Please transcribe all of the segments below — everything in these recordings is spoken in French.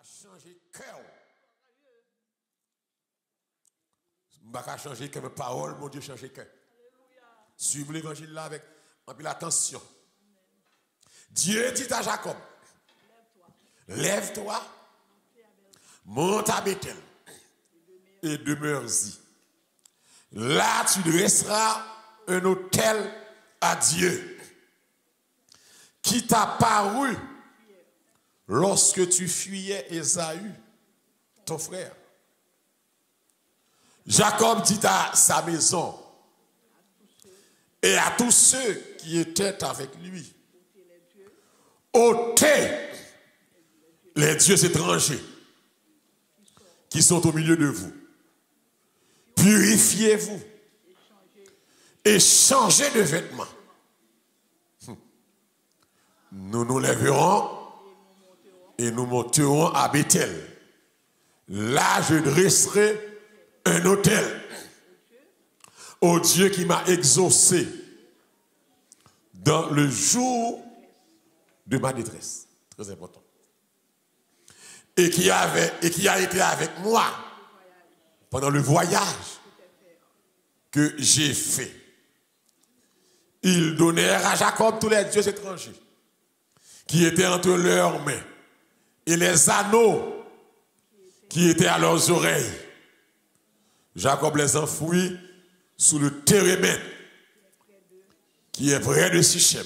changer cœur. Je ne vais pas changer que mes paroles, mon Dieu, changer cœur. Suivez l'évangile là avec un peu l'attention. Dieu dit à Jacob, lève-toi, monte à Bethel et demeure-y. Là, tu dresseras un autel à Dieu qui t'a paru lorsque tu fuyais Ésaü, ton frère. Jacob dit à sa maison et à tous ceux qui étaient avec lui, ôtez les dieux étrangers qui sont au milieu de vous. Purifiez-vous et changez de vêtements. Nous nous lèverons et nous monterons à Bethel. Là, je dresserai un autel au Dieu qui m'a exaucé dans le jour de ma détresse. Très important. Et qui a été avec moi pendant le voyage que j'ai fait. Ils donnèrent à Jacob tous les dieux étrangers qui étaient entre leurs mains et les anneaux qui étaient à leurs oreilles. Jacob les enfouit sous le térémètre qui est près de Sichem.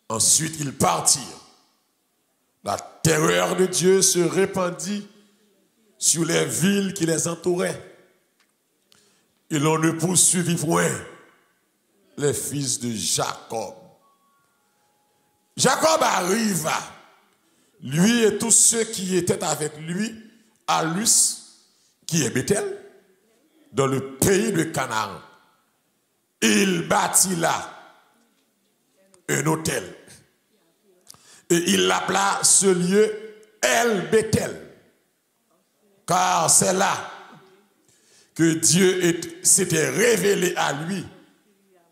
Ensuite, ils partirent. La terreur de Dieu se répandit sur les villes qui les entouraient. Et l'on ne poursuivit point les fils de Jacob. Jacob arriva, lui et tous ceux qui étaient avec lui, à Luz, qui est Bethel, dans le pays de Canaan. Il bâtit là un autel. Et il l'appela ce lieu El Bethel. Car c'est là que Dieu s'était révélé à lui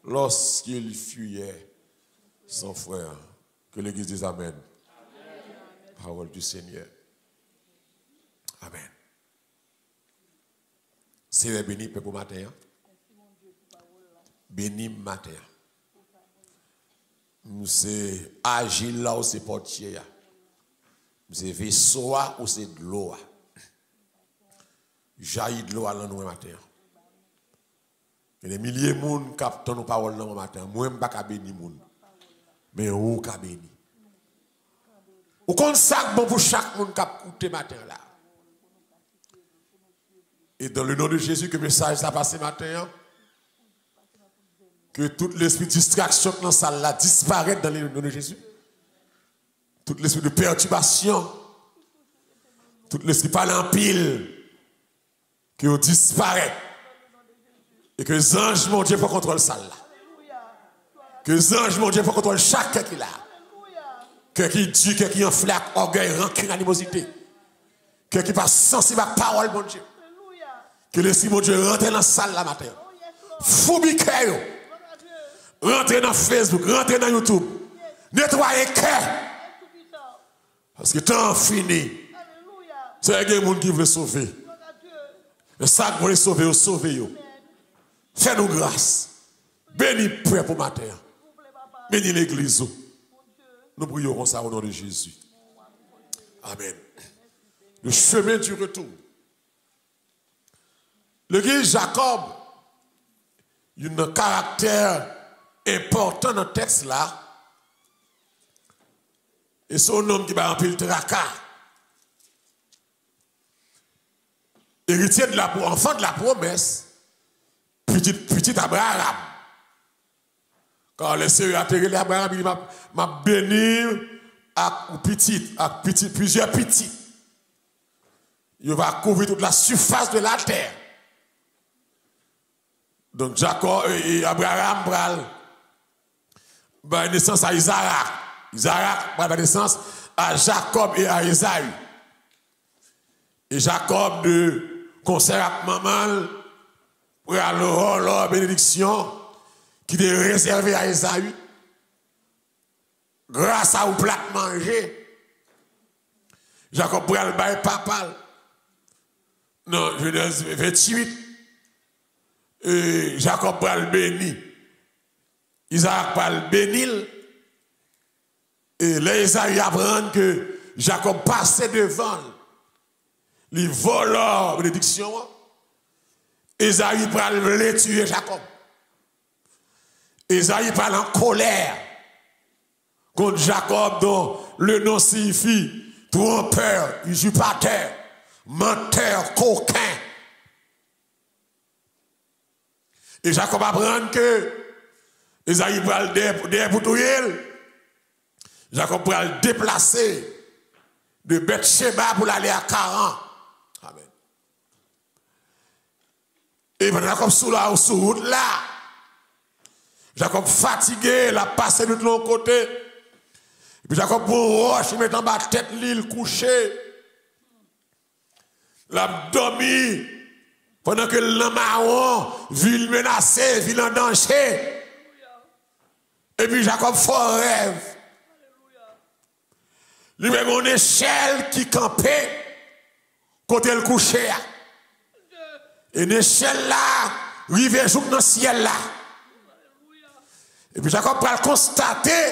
lorsqu'il fuyait son frère. Que l'Église dise Amen. Parole du Seigneur. Amen. C'est béni pour matin. Béni matin. C'est agile là où c'est portier. C'est vaisseau ou c'est de l'eau. Jaillit de l'eau à l'an matin. Et les milliers de monde captent nos paroles dans le matin. Moi, je ne suis pas béni. Mais où est béni? Ou qu'on sac bon pour chaque monde qui a écouté matin là. Et dans le nom de Jésus, que le message ça passe matin, que tout l'esprit de distraction dans la salle là disparaisse dans le nom de Jésus. Tout l'esprit de perturbation, tout l'esprit parlant en pile, que disparaît. Et que les anges, mon Dieu, pour contrôler la salle là. Que les anges, mon Dieu, pour contrôler chaque cœur qui là. Que qui dit, que qui en flaque, orgueil, rancune, animosité. Que qui passe sensible à la parole, mon Dieu. Que l'esprit, mon Dieu, rentre dans la salle là matin. Foubiquez, rentrez dans Facebook, rentrez dans YouTube. Nettoyez le cœur. Parce que temps fini. C'est des gens qui veulent sauver. Mais ça qui veut sauver, sauvez. Fais-nous grâce. Bénis prêt pour matin. Bénis l'église. Nous prions comme ça au nom de Jésus. Amen. Le chemin du retour. L'église Jacob, il y a un caractère important dans le texte là. Et son homme qui va remplir le tracas. Héritier de la enfant de la promesse, petit Abraham. Quand le Seigneur a terré Abraham, il m'a béni à plusieurs petits. Il va couvrir toute la surface de la terre. Donc Jacob et Abraham va naissance à Isaac. Isaac va naissance à Jacob et à Esaü. Et Jacob de concert à maman pour la bénédiction qui est réservée à Esaü. Grâce à un plat mangé, Jacob pral bail papa. Non, Genèse 28. Et Jacob pral béni. Isaac pral bénil. Et là, Isaïe apprend que Jacob passait devant. Il vole la bénédiction. Isaïe pral le tuer Jacob. Isaïe parle en colère contre Jacob, dont le nom signifie trompeur, usurpateur, menteur, coquin. Et Jacob apprend que Isaïe parle derrière pour tout. Jacob va le déplacer de Beth-Sheba pour aller à Caran. Amen. Et pendant Jacob sur la route là, Jacob fatigué, l'a passé de l'autre côté. Et puis Jacob pour roche, il met en bas tête l'île couché. L'a dormi pendant que le marron ville menacé, ville en danger. Et puis Jacob fait un rêve. Il y a une échelle qui campait côté le couché. Et une échelle là, rive joue dans le ciel là. Et puis Jacob va constater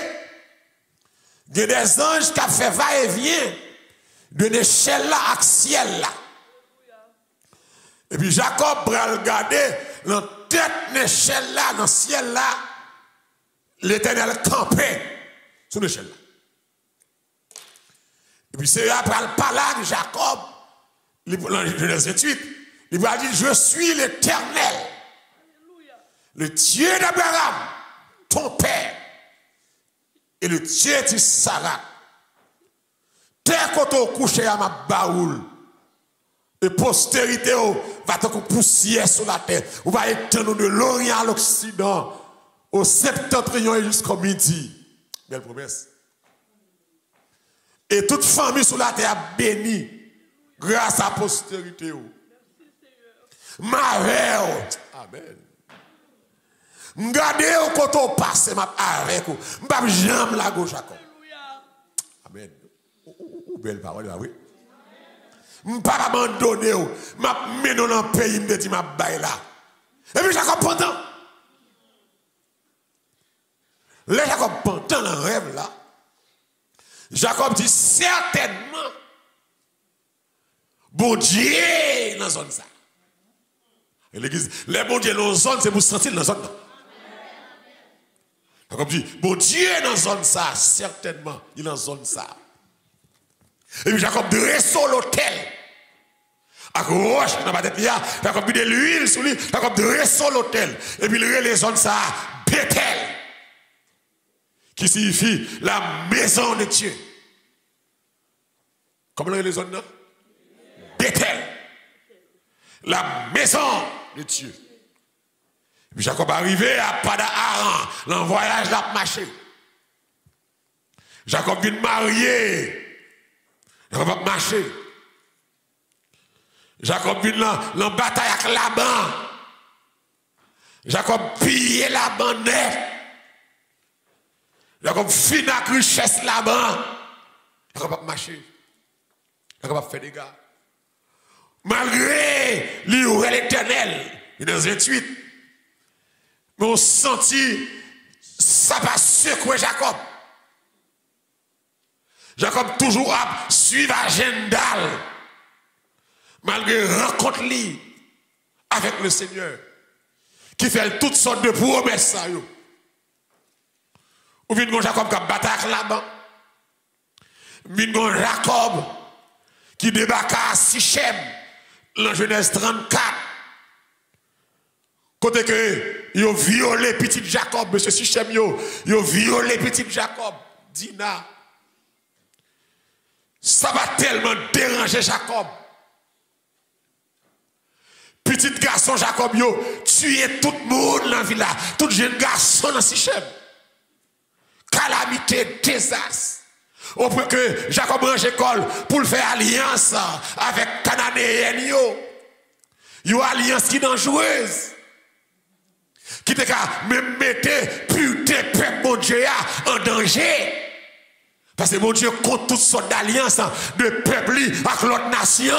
qu'il y a des anges qui ont fait va-et-vient de l'échelle là à ciel là. Et puis Jacob va regarder dans tête l'échelle là, dans le ciel là, l'Éternel campé sur l'échelle là. Et puis c'est après le parler de Jacob, dans Genèse 28, il va dire, je suis l'Éternel, le Dieu d'Abraham, ton père, et le Dieu de Sarah. Dès que tu couché à ma baoule, et postérité va te poussière sur la terre, on va étendre de l'Orient à l'Occident, au septentrion et jusqu'au midi. Belle promesse. Et toute famille sur la terre bénie grâce à la postérité. Ma mère. Amen. M'gardez au côté passé m'a avec vous. M'pa jambe la gauche à Amen. Belle parole oui. M'pa abandonner m'a mené dans le pays me dit m'a bail là. Et puis Jacob pendant. Là Jacob pendant le rêve là. Jacob dit certainement bon Dieu dans la zone ça. Et l'église, les bon Dieu dans la zone, c'est pour sentir dans la zone. Jacob dit, bon Dieu dans la zone ça, certainement, il est dans la zone ça. Et puis Jacob dresse l'hôtel. Avec roche dans la tête, Jacob met de l'huile sur lui, Jacob dresse l'hôtel. Et puis il y a les zones ça, Bethel, qui signifie la maison de Dieu. Comment les zones là? Bethel, la maison de Dieu. Et puis Jacob est arrivé à Pada-Aram, dans le voyage de marché. Jacob vient marier. Jacob va marcher. Jacob vient dans la bataille avec Laban. Jacob pille Laban net. Jacob finit avec richesse Laban. Jacob va marcher. Jacob va faire des gars. Malgré l'Éternel, il est dans 28. Mais on sentit, ça va secouer Jacob. Jacob toujours a suivi l'agenda. Malgré rencontre avec le Seigneur. Qui fait toutes sortes de promesses. Ou bien Jacob qui a battu avec Laban. Bien Jacob qui débarque à Sichem. Dans Genèse 34. Côté que ils ont violé petit Jacob, monsieur Sichem, ils ont violé petit Jacob, Dina. Ça va tellement déranger Jacob. Petit garçon Jacob, yo tué tout le monde dans la ville là, tout jeune garçon dans Sichem. Calamité, désastre. Au point que Jacob range école pour faire alliance avec Cananéen. Yo alliance qui est dangereuse. Qui te même mettre putain peuple mon Dieu en danger. Parce que mon Dieu compte toutes sortes d'alliances de peuples avec l'autre nation.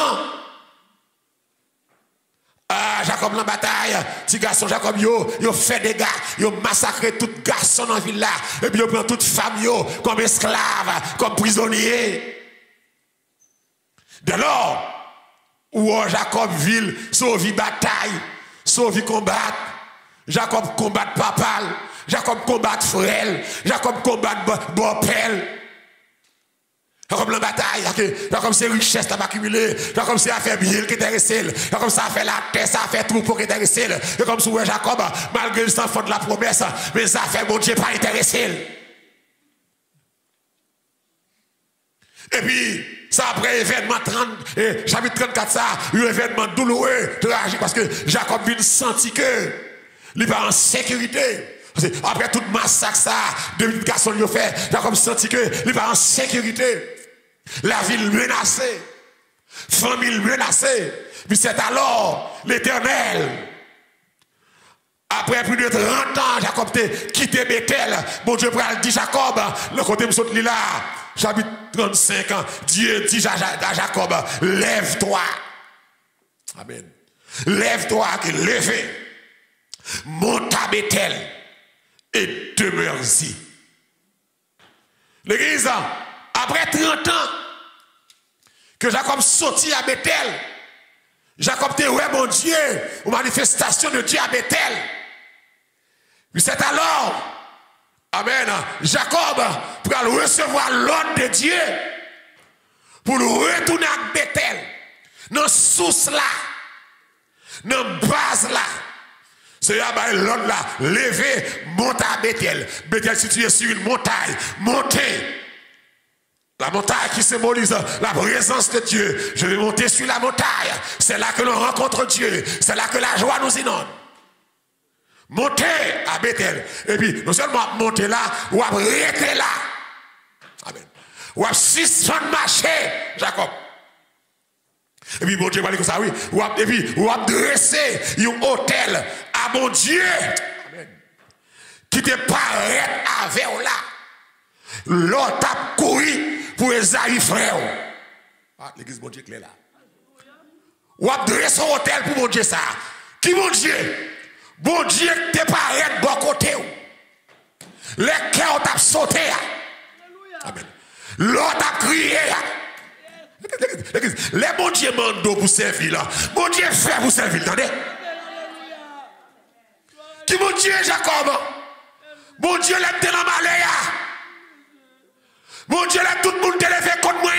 Ah, Jacob dans la bataille, petit garçon Jacob, yo fait des gars, yo massacré tout garçon dans la ville là, et puis yo prend toute femme yo comme esclave, comme prisonnier. Dès lors, où Jacob ville, sauve bataille, sauve combattre, Jacob combat papa, Jacob combat frère, Jacob combat bon-père. Comme la bataille, comme c'est richesse qui a accumulé, comme c'est affaire bien qui est resté, comme ça fait la terre, ça fait troupeau qui est resté, comme si Jacob, malgré le sang de la promesse, mais ça fait mon Dieu pas intéressé. Et puis, ça après événement 30, chapitre 34, ça, un événement douloureux, tragique, parce que Jacob vient sentir que il n'est pas en sécurité. Après tout massacre, ça, 2000 garçons lui ont fait, Jacob sentit que il n'est pas en sécurité. La ville menacée, famille menacée. Puis c'est alors l'Éternel. Après plus de 30 ans, Jacob a quitté Bethel. Bon Dieu dit Jacob, le côté me saute là, chapitre 35 ans. Dieu dit à Jacob, lève-toi. Amen. Lève-toi, lève. Monte à Bethel et demeure-y. L'église, après 30 ans, que Jacob sortit à Bethel, Jacob dit, ouais, mon Dieu, une manifestation de Dieu à Bethel. Puis c'est alors, amen, Jacob pour recevoir l'ordre de Dieu pour le retourner à Bethel, dans la source là, dans la base là. C'est l'ordre là, lever, monter à Bethel. Bethel situé sur une montagne, monter. La montagne qui symbolise la présence de Dieu. Je vais monter sur la montagne. C'est là que l'on rencontre Dieu. C'est là que la joie nous inonde. Monter à Bethel. Et puis, non seulement monter là, ou arrêter là. Amen. Ou à 600 marcher, Jacob. Et puis, mon Dieu va dire comme ça, oui. Et puis, ou à dresser un hôtel à mon Dieu. Amen. Qui te paraît avec là. L'autre a couru pour Esaïe frère. Ah, l'église, mon Dieu, clair là. Ou a dressé son hôtel pour mon Dieu ça. Qui mon Dieu? Bon Dieu, t'es pas de bon côté. Les cœurs t'a sauté. Amen. L'autre a crié. Les bon Dieu mando pour servir là. Bon Dieu fait pour servir, attendez. Qui mon Dieu, Jacob? Bon Dieu, l'aime dans ma malaya. Mon Dieu, là, tout le monde te levé contre moi.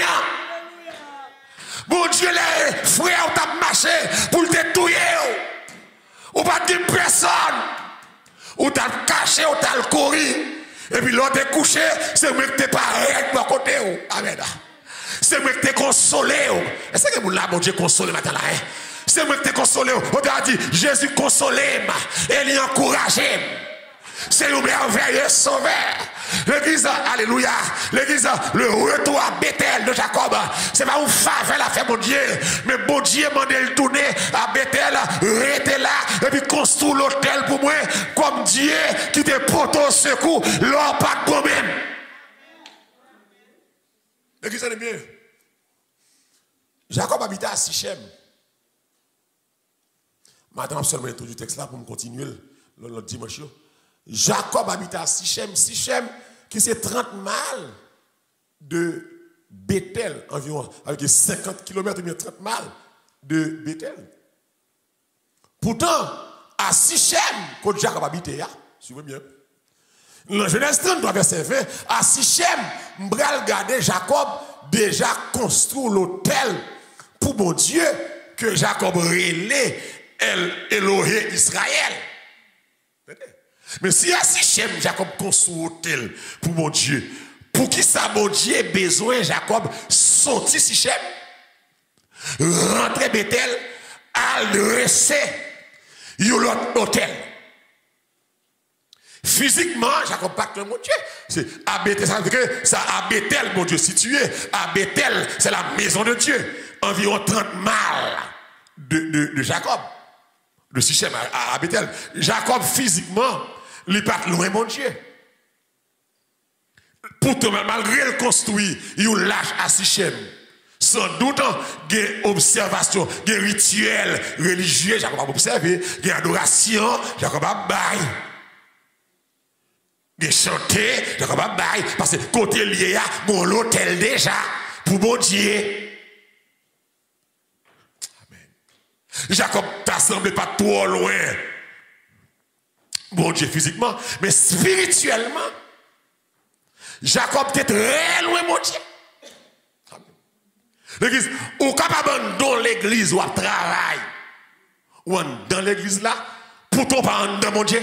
Mon Dieu, les frères t'ont marché pour te tuer. Ou pas de personne. Ou t'as caché, ou t'as couru. Et puis l'autre est couché, c'est moi que t'es pas arrêté de côté. Amen. C'est moi que t'es consolé. Est-ce que vous là, mon Dieu, consolé maintenant là? C'est moi que t'es consolé. On t'a dit, Jésus consolé, et il encouragé. C'est un merveilleux sauveur. L'église, alléluia, l'église, le retour à Bethel de Jacob, c'est pas une faveur la fait mon Dieu, mais bon Dieu m'a dit le tourner à Bethel, rester là, et puis construire l'hôtel pour moi, comme Dieu qui te porte au secours, l'or pas de même. L'église est bien. Jacob habitait à Sichem. Maintenant, seulement tout du texte là pour me continuer le dimanche. Jacob habitait à Sichem. Sichem, qui c'est 30 miles de Bethel, environ, avec 50 km ou bien 30 miles de Bethel. Pourtant, à Sichem, quand Jacob habitait, suivez bien. Dans Genèse 33, verset 20, à Sichem, m'bral garder Jacob déjà construit l'hôtel pour mon Dieu que Jacob relait Elohé Israël. Mais si à Sichem, Jacob construit un hôtel pour mon Dieu, pour qui ça, mon Dieu, a besoin, Jacob, sortir Sichem, rentrer Bethel, adresser un hôtel. Physiquement, Jacob pas mon Dieu. C'est à Bethel, ça veut dire que ça à Bethel, mon Dieu, situé. À Bethel, c'est la maison de Dieu. Environ 30 miles de Jacob. De Sichem à Bethel. Jacob, physiquement, il n'est pas loin, mon Dieu. Pourtant, malgré le construit, il lâche à Sichem. Sans doute, il y a des observations, des rituels religieux, Jacob a observé, des adorations, Jacob a bail. Des chanter, Jacob a bail. Parce que côté lié, bon, l'hôtel déjà, pour bon Dieu. Amen. Jacob t'a semblé pas trop loin. Bon Dieu physiquement, mais spirituellement, Jacob était très loin, mon Dieu. L'église, ou capable dans l'église ou à travail, ou dans l'église là, pour ton pas dans mon Dieu.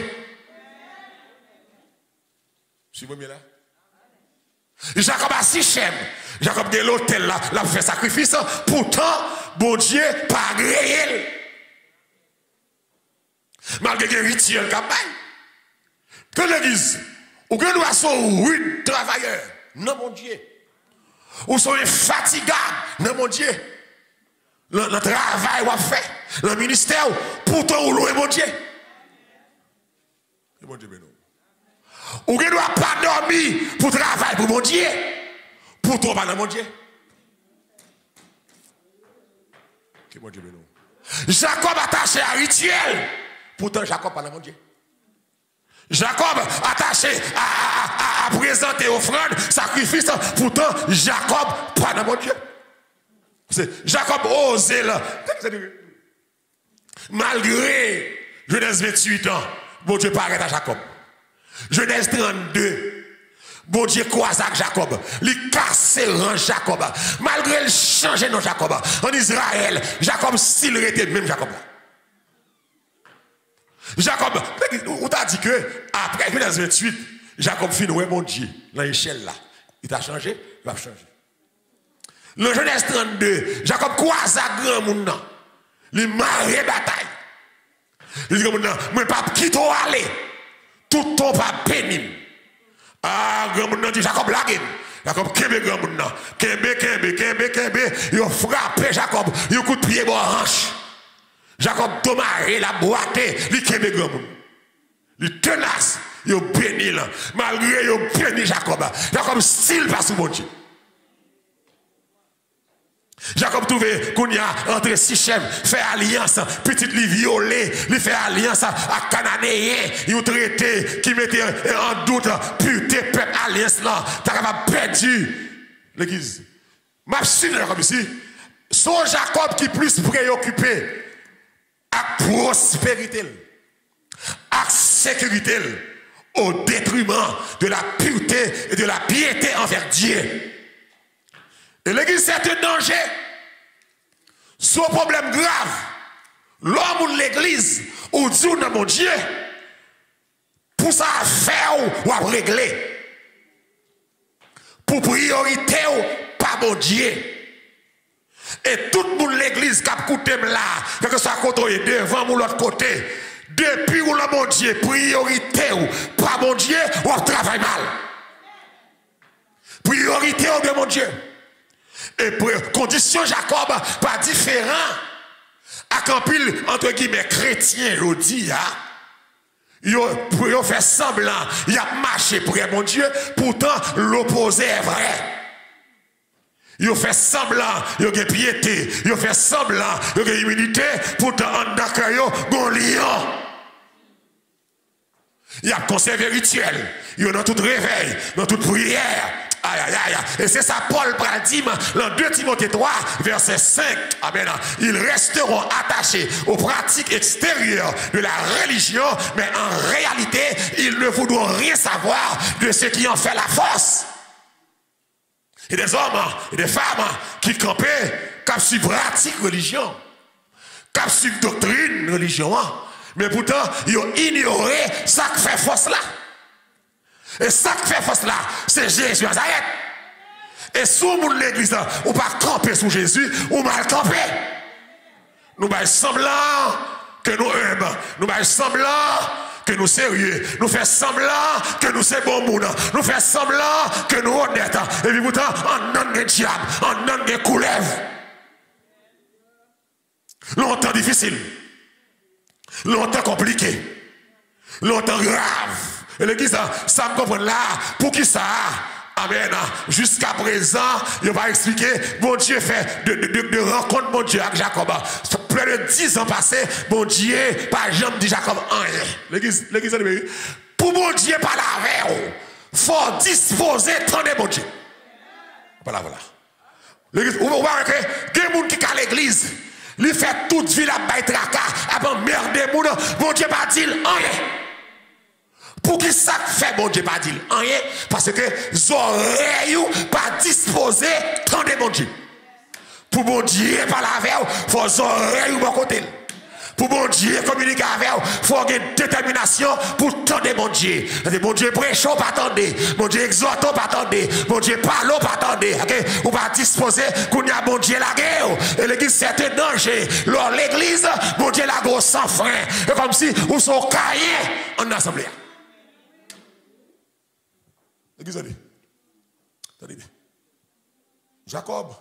Je suis bien là. Jacob a Sichem, Jacob de l'hôtel là, l'a fait sacrifice, pourtant, bon Dieu, pas agréé. Malgré les rituels campagne. Que l'église, ou que nous sommes rudes travailleurs, non mon Dieu. Ou sont infatigables, non mon Dieu. Le travail qu'on fait, le ministère, pourtant ou loin mon Dieu. Mon Dieu, mais non. Ou que nous n'avons pas dormi pour travailler pour mon Dieu. Pourtant pas dans mon Dieu. Mon Dieu, mais non. Jacob attaché à rituel. Pourtant Jacob pas dans mon Dieu. Jacob attaché à présenter offrande, sacrifice, pourtant Jacob pas dans mon Dieu. Jacob osé là. Malgré Genèse 28 ans, bon Dieu paraît à Jacob. Genèse 32, bon Dieu croise avec Jacob. Il casse en Jacob. Malgré le changer dans Jacob. En Israël, Jacob s'il était même Jacob. Jacob, on t'a dit que après Genèse 28, Jacob finit, ouais mon Dieu, dans l'échelle là. Il t'a changé, il va changer. Le Genèse 32, Jacob croise à grand monde. Il marre bataille. Il dit que moi pas qui t'en aller. Tout ton pas pénible. Ah, grand monde dit Jacob lague. Jacob kembe grand monde. Kembe. Il a frappé Jacob. Il a coup de pied dans la hanche. Jacob Tomaré, la boité, il kembe grand monde. Il tenace, il a béni là. Malgré il a béni Jacob. Jacob style pas sous mon Dieu. Jacob trouvait qu'on y a entre Sichem, fait alliance, petite li violée, il fait alliance à Cananéen, il a traité qui mettait en doute putain peuple alliance là, t'as capable perdu l'église. Ma suis comme ici, son Jacob qui plus préoccupé à prospérité, à sécurité, au détriment de la pureté et de la piété envers Dieu. Et l'église, c'est un danger. C'est un problème grave. L'homme ou l'église, ou Dieu dans mon Dieu, pour ça faire ou à régler. Pour priorité ou pas mon Dieu. Et tout le monde l'église qui a coûté là, que ce soit côté devant ou l'autre côté, depuis ou le mon Dieu, priorité ou pas mon Dieu, ou travaille mal. Priorité ou de mon Dieu. Et condition Jacob pas différent à quand pile entre guillemets chrétien je dis il fait semblant il a marché pour mon Dieu pourtant l'opposé est vrai. Il fait semblant il a piété, il fait semblant il a humilité pourtant en d'accord il lion. Il a conservé rituel, il a dans tout réveil, dans toute prière. Aïe, aïe, aïe. Et c'est ça Paul dit dans 2 Timothée 3, verset 5. Amen. Ils resteront attachés aux pratiques extérieures de la religion, mais en réalité, ils ne voudront rien savoir de ce qui en fait la force. Et des hommes et des femmes qui campaient, qui suivent pratique religion, qui suivent doctrine religion, mais pourtant, ils ont ignoré ça qui fait force là. Et ça qui fait force là, c'est Jésus Nazareth. Et sous l'église, on ne pas camper sous Jésus, ou mal camper. Nous faisons semblant que nous aimons, nous faisons semblant que nous sérieux, nous faisons semblant que nous sommes bon monde, nous faisons semblant que nous honnêtes. Et puis pourtant, on donne des diables, on donne des couleuvres. Longtemps difficile, longtemps compliqué, longtemps grave. Et l'église, ça me comprend là, pour qui ça Amen. Jusqu'à présent, il va expliquer, bon Dieu fait de rencontre, mon Dieu, avec Jacob. Plus de 10 ans passés, bon Dieu, par jamais dit Jacob rien. L'église, pour mon Dieu, par la veille, il faut disposer, attendez, mon Dieu. Voilà. L'église, vous voyez que il y a des gens qui sont à l'église, ils font toute vie la baille traka, après merde des gens, mon Dieu, pas dit rien. Pour qui ça fait, bon Dieu, pas dire rien, parce que les oreilles pas disposées, tendez mon Dieu. Pour bon Dieu, par la veille, il faut les oreilles ou bon côté. Pour bon Dieu, communiquer avec vous, il faut avoir une détermination pour tendre mon Dieu. Mon Dieu prêche, pas attendre. Mon Dieu exhorte, pas attendre. Mon Dieu parle, pas attendre. Ou pas disposer qu'on y a bon Dieu la guerre. Et l'église, c'est un danger. Lors l'église, mon Dieu la guerre sans frein. Et comme si vous sont cahiers en assemblée. L'église a dit, attendez bien. Jacob,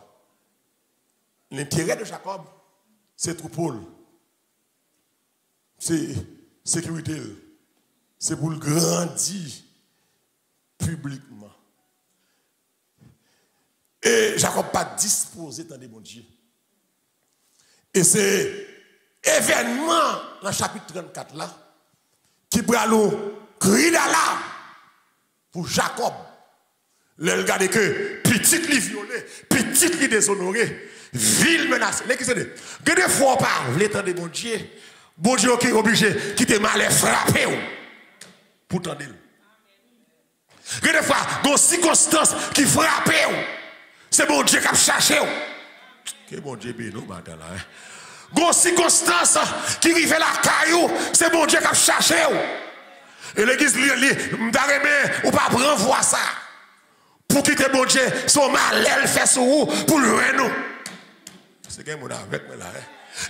l'intérêt de Jacob, c'est troupeau. C'est sécurité. C'est pour le grandir publiquement. Et Jacob pas disposé dans des bons dieux. Et c'est événement dans le chapitre 34 là qui prend nous cri d'alarme pour Jacob. Le regarder que petit li violé, petit li déshonoré, ville menacée. Que des fois on parle, l'état de bon Dieu. Bon Dieu qui est obligé de quitter mal et frapper pour tendre. Que des fois, dans des circonstances qui frappent, c'est bon Dieu qui a cherché. Que bon Dieu bénit nous maintenant là. Dans des circonstances qui arrivent la caillou, c'est bon Dieu qui a cherché. Et l'église, ou pas prendre voir ça. Pour quitter bon Dieu, son mal, elle fait sur vous, pour le nous. C'est quelqu'un qui est avec moi là.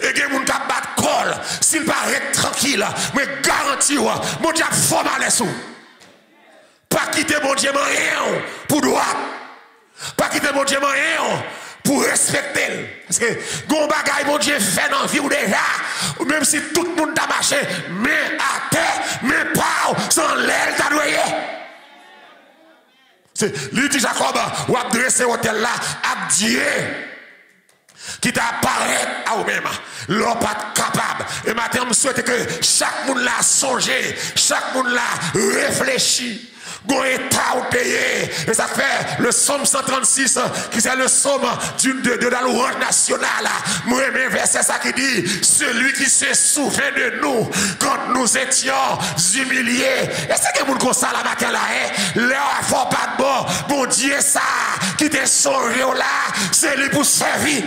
Et il y a des gens qui battent col, s'il paraît tranquille, mais garantis, mon Dieu a fort mal sous. Pas quitter mon Dieu rien pour droit. Pas quitter mon Dieu rien pour respecter. Parce que gon bagay mon Dieu fait dans la vie ou déjà, même si tout le monde a marché, mais à terre, mais pas sans l'aile t'as doyé. C'est lui dit Jacob, ou a dressé hôtel là, à Dieu. Qui t'apparaît à vous-même, l'homme pas capable. Et maintenant, je souhaite que chaque monde l'a songé, chaque monde l'a réfléchi. Bon état au pays. Et ça fait le psaume 136, qui c'est le psaume de la louange nationale. Moi, mes versets, ça qui dit, celui qui se souvient de nous quand nous étions humiliés. Et c'est que vous comme ça la matin là, l'heure faut pas de bon. Bon Dieu, ça, qui t'est songé là, c'est lui pour servir.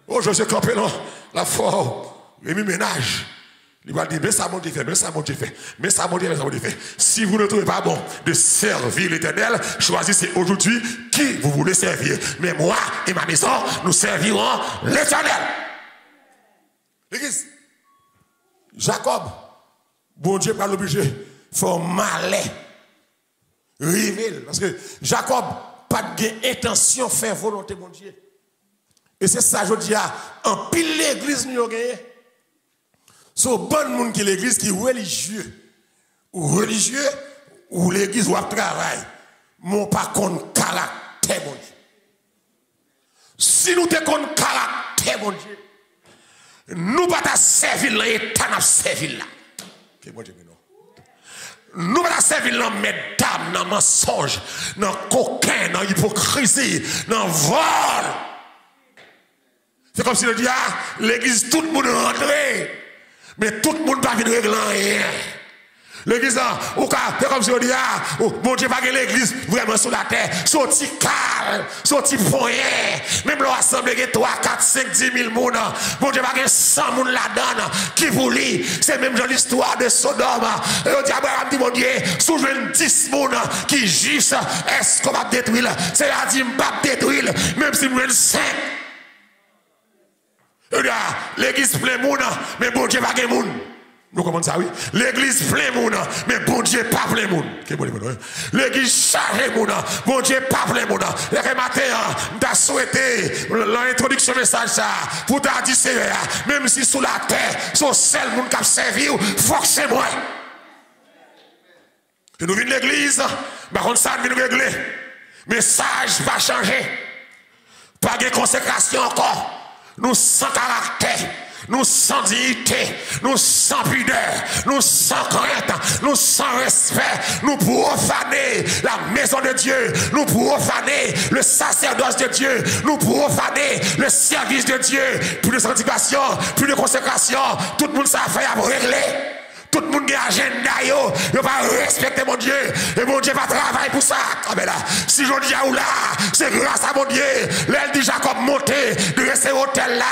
Oh, je suis campé là, la foi, et mi ménage. Il va dire, mais ça mon Dieu fait, mais ça mon Dieu fait, mais ça mon Dieu fait. Si vous ne trouvez pas bon de servir l'Éternel, choisissez aujourd'hui qui vous voulez servir. Mais moi et ma maison, nous servirons l'Éternel. L'église, Jacob, bon Dieu pas l'obligé, faut malin, river, parce que Jacob pas d'intention faire volonté mon Dieu. Et c'est ça, je dis, en pile l'église nous a gagné. C'est au bon monde qui l'église qui est religieux. Ou l'église ou à travail. Mon pas contre caractère, mon Dieu. Si nous te contre caractère, mon Dieu, nous pas servir là et t'en servir là. Nous pas servir là, mesdames, dans mensonge, dans coquin, dans hypocrisie, dans vol. C'est comme si on dit, l'église, tout le monde est rentré. Mais tout le monde va venir régler rien. L'église, c'est comme si on dit, mon Dieu, pas l'église vraiment sur la terre. Sorti calme, sorti poignet. Même l'assemblée, 3, 4, 5, 10 000 personnes. Mon Dieu, pas 100 personnes là-dedans. Qui vous lit? C'est même dans l'histoire de Sodome. Et on dit, Abraham dit, mon Dieu, si je 10 personnes qui juste, est-ce qu'on va détruire? C'est-à-dire, je ne vais pas détruire, même si je 5. L'église plein monde, mais bon Dieu pas de monde. Nous comprenons ça, oui? L'église plein monde, mais bon Dieu pas plein monde. L'église chargée monde, bon Dieu pas plein monde. Et ce matin, je souhaité l'introduction message ça, pour te dire, même si sous la terre, son seul monde qui a servi, faut que c'est moi. Que nous venons de l'église, par contre, ça nous régler. Message va changer. Pas de consécration encore. Nous sans caractère. Nous sans dignité, nous sans pudeur, nous sans crainte, nous sans respect, nous profaner la maison de Dieu, nous profaner le sacerdoce de Dieu, nous profaner le service de Dieu. Plus de sanctification, plus de consécration, tout le monde ça fait à régler. Tout le monde a un agenda, il va respecter mon Dieu. Et mon Dieu va travailler pour ça. Ah ben là, si je dis à là, c'est grâce à mon Dieu. L'aile dit Jacob monté de ce hôtel là.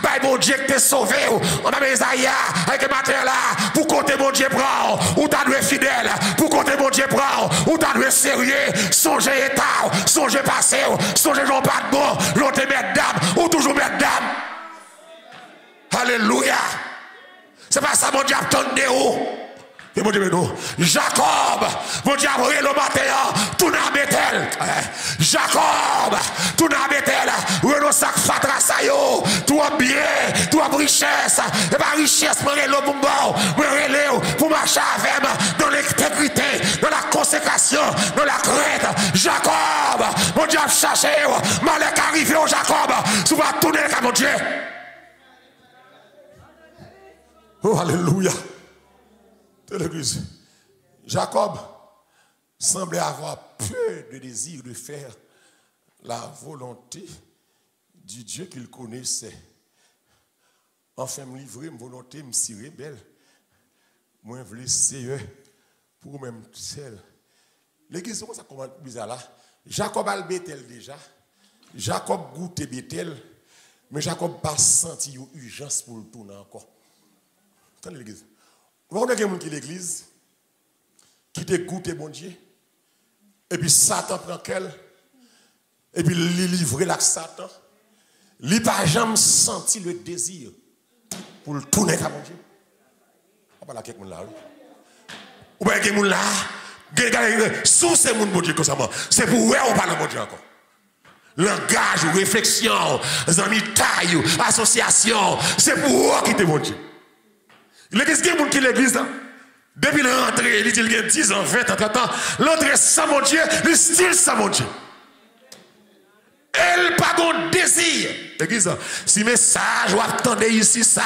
Bah mon Dieu que t'es sauvé. On a mis Isaïa avec le matin là. Pour compter mon Dieu prend. Ou t'as doué fidèle. Pour compter mon Dieu prend. Ou t'as doué sérieux. Songez état. Songez passé. Songez non pas de bon. L'on te met dame. Ou toujours mettre dame. Alléluia. C'est pas ça, mon Dieu, attendez où? Et mon Dieu, mais non. Jacob, mon Dieu, le matin, tout n'a Bethel. Jacob, tout n'a Bethel. Renaud sac fatra sa yo. Tout a bien, tout a richesse. Et pas richesse, moi, le bonbon. Moi, pour marcher avec moi dans l'intégrité, dans la consécration, dans la crainte. Jacob, mon Dieu, cherché. Malek arrivé au Jacob. Souvent tourner avec mon Dieu. Oh, alléluia. De l'église. Jacob semblait avoir peu de désir de faire la volonté du Dieu qu'il connaissait. Enfin, me livrer, me volonté, me cirer belle. Moi, je voulais essayer pour même seul. L'église, comment ça commence bizarre là? Jacob a le Bethel déjà. Jacob goûtait Bethel. Mais Jacob n'a pas senti une urgence pour le tourner encore. L'église. Vous voyez quelqu'un qui est l'église, qui te goûte bon Dieu, et puis Satan prend qu'elle, et puis il livre là Satan, il n'a pas jamais senti le désir pour le tourner à mon Dieu. On va là quelqu'un là. Ou bien quelqu'un là, sous ces gens bon Dieu comme ça, c'est pour où on parle de mon Dieu encore. Langage, réflexion, amis taille, association, c'est pour où quitter mon Dieu. L'église qui est l'église, depuis l'entrée, il dit qu'il y a 10 ans, 20 ans, 30 ans, l'entrée sans mon Dieu, le style sans mon Dieu. Elle n'a pas de désir. L'église, si message ou attendez ici ça,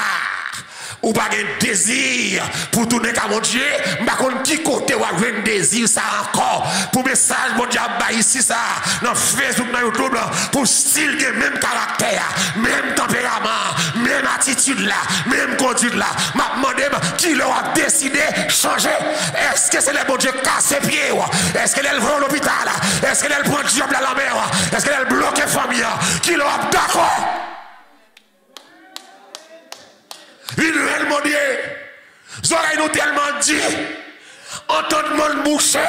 ou pas de désir pour tourner à mon Dieu, par contre, qui côté ou un désir ça encore, pour message, mon Dieu, ici ça, dans Facebook, dans YouTube, pour style de même caractère, même tempérament, même attitude là, même conduite là, m'a demandé qui leur a décidé de changer. Est-ce que c'est le bon Dieu casse les pieds? Est-ce qu'elle va à l'hôpital? Est-ce qu'elle prend le job à la mer? Est-ce qu'elle bloque la famille? Qui leur a d'accord? Il mon Dieu. Zoreilles nous tellement dit, entendement le boucher.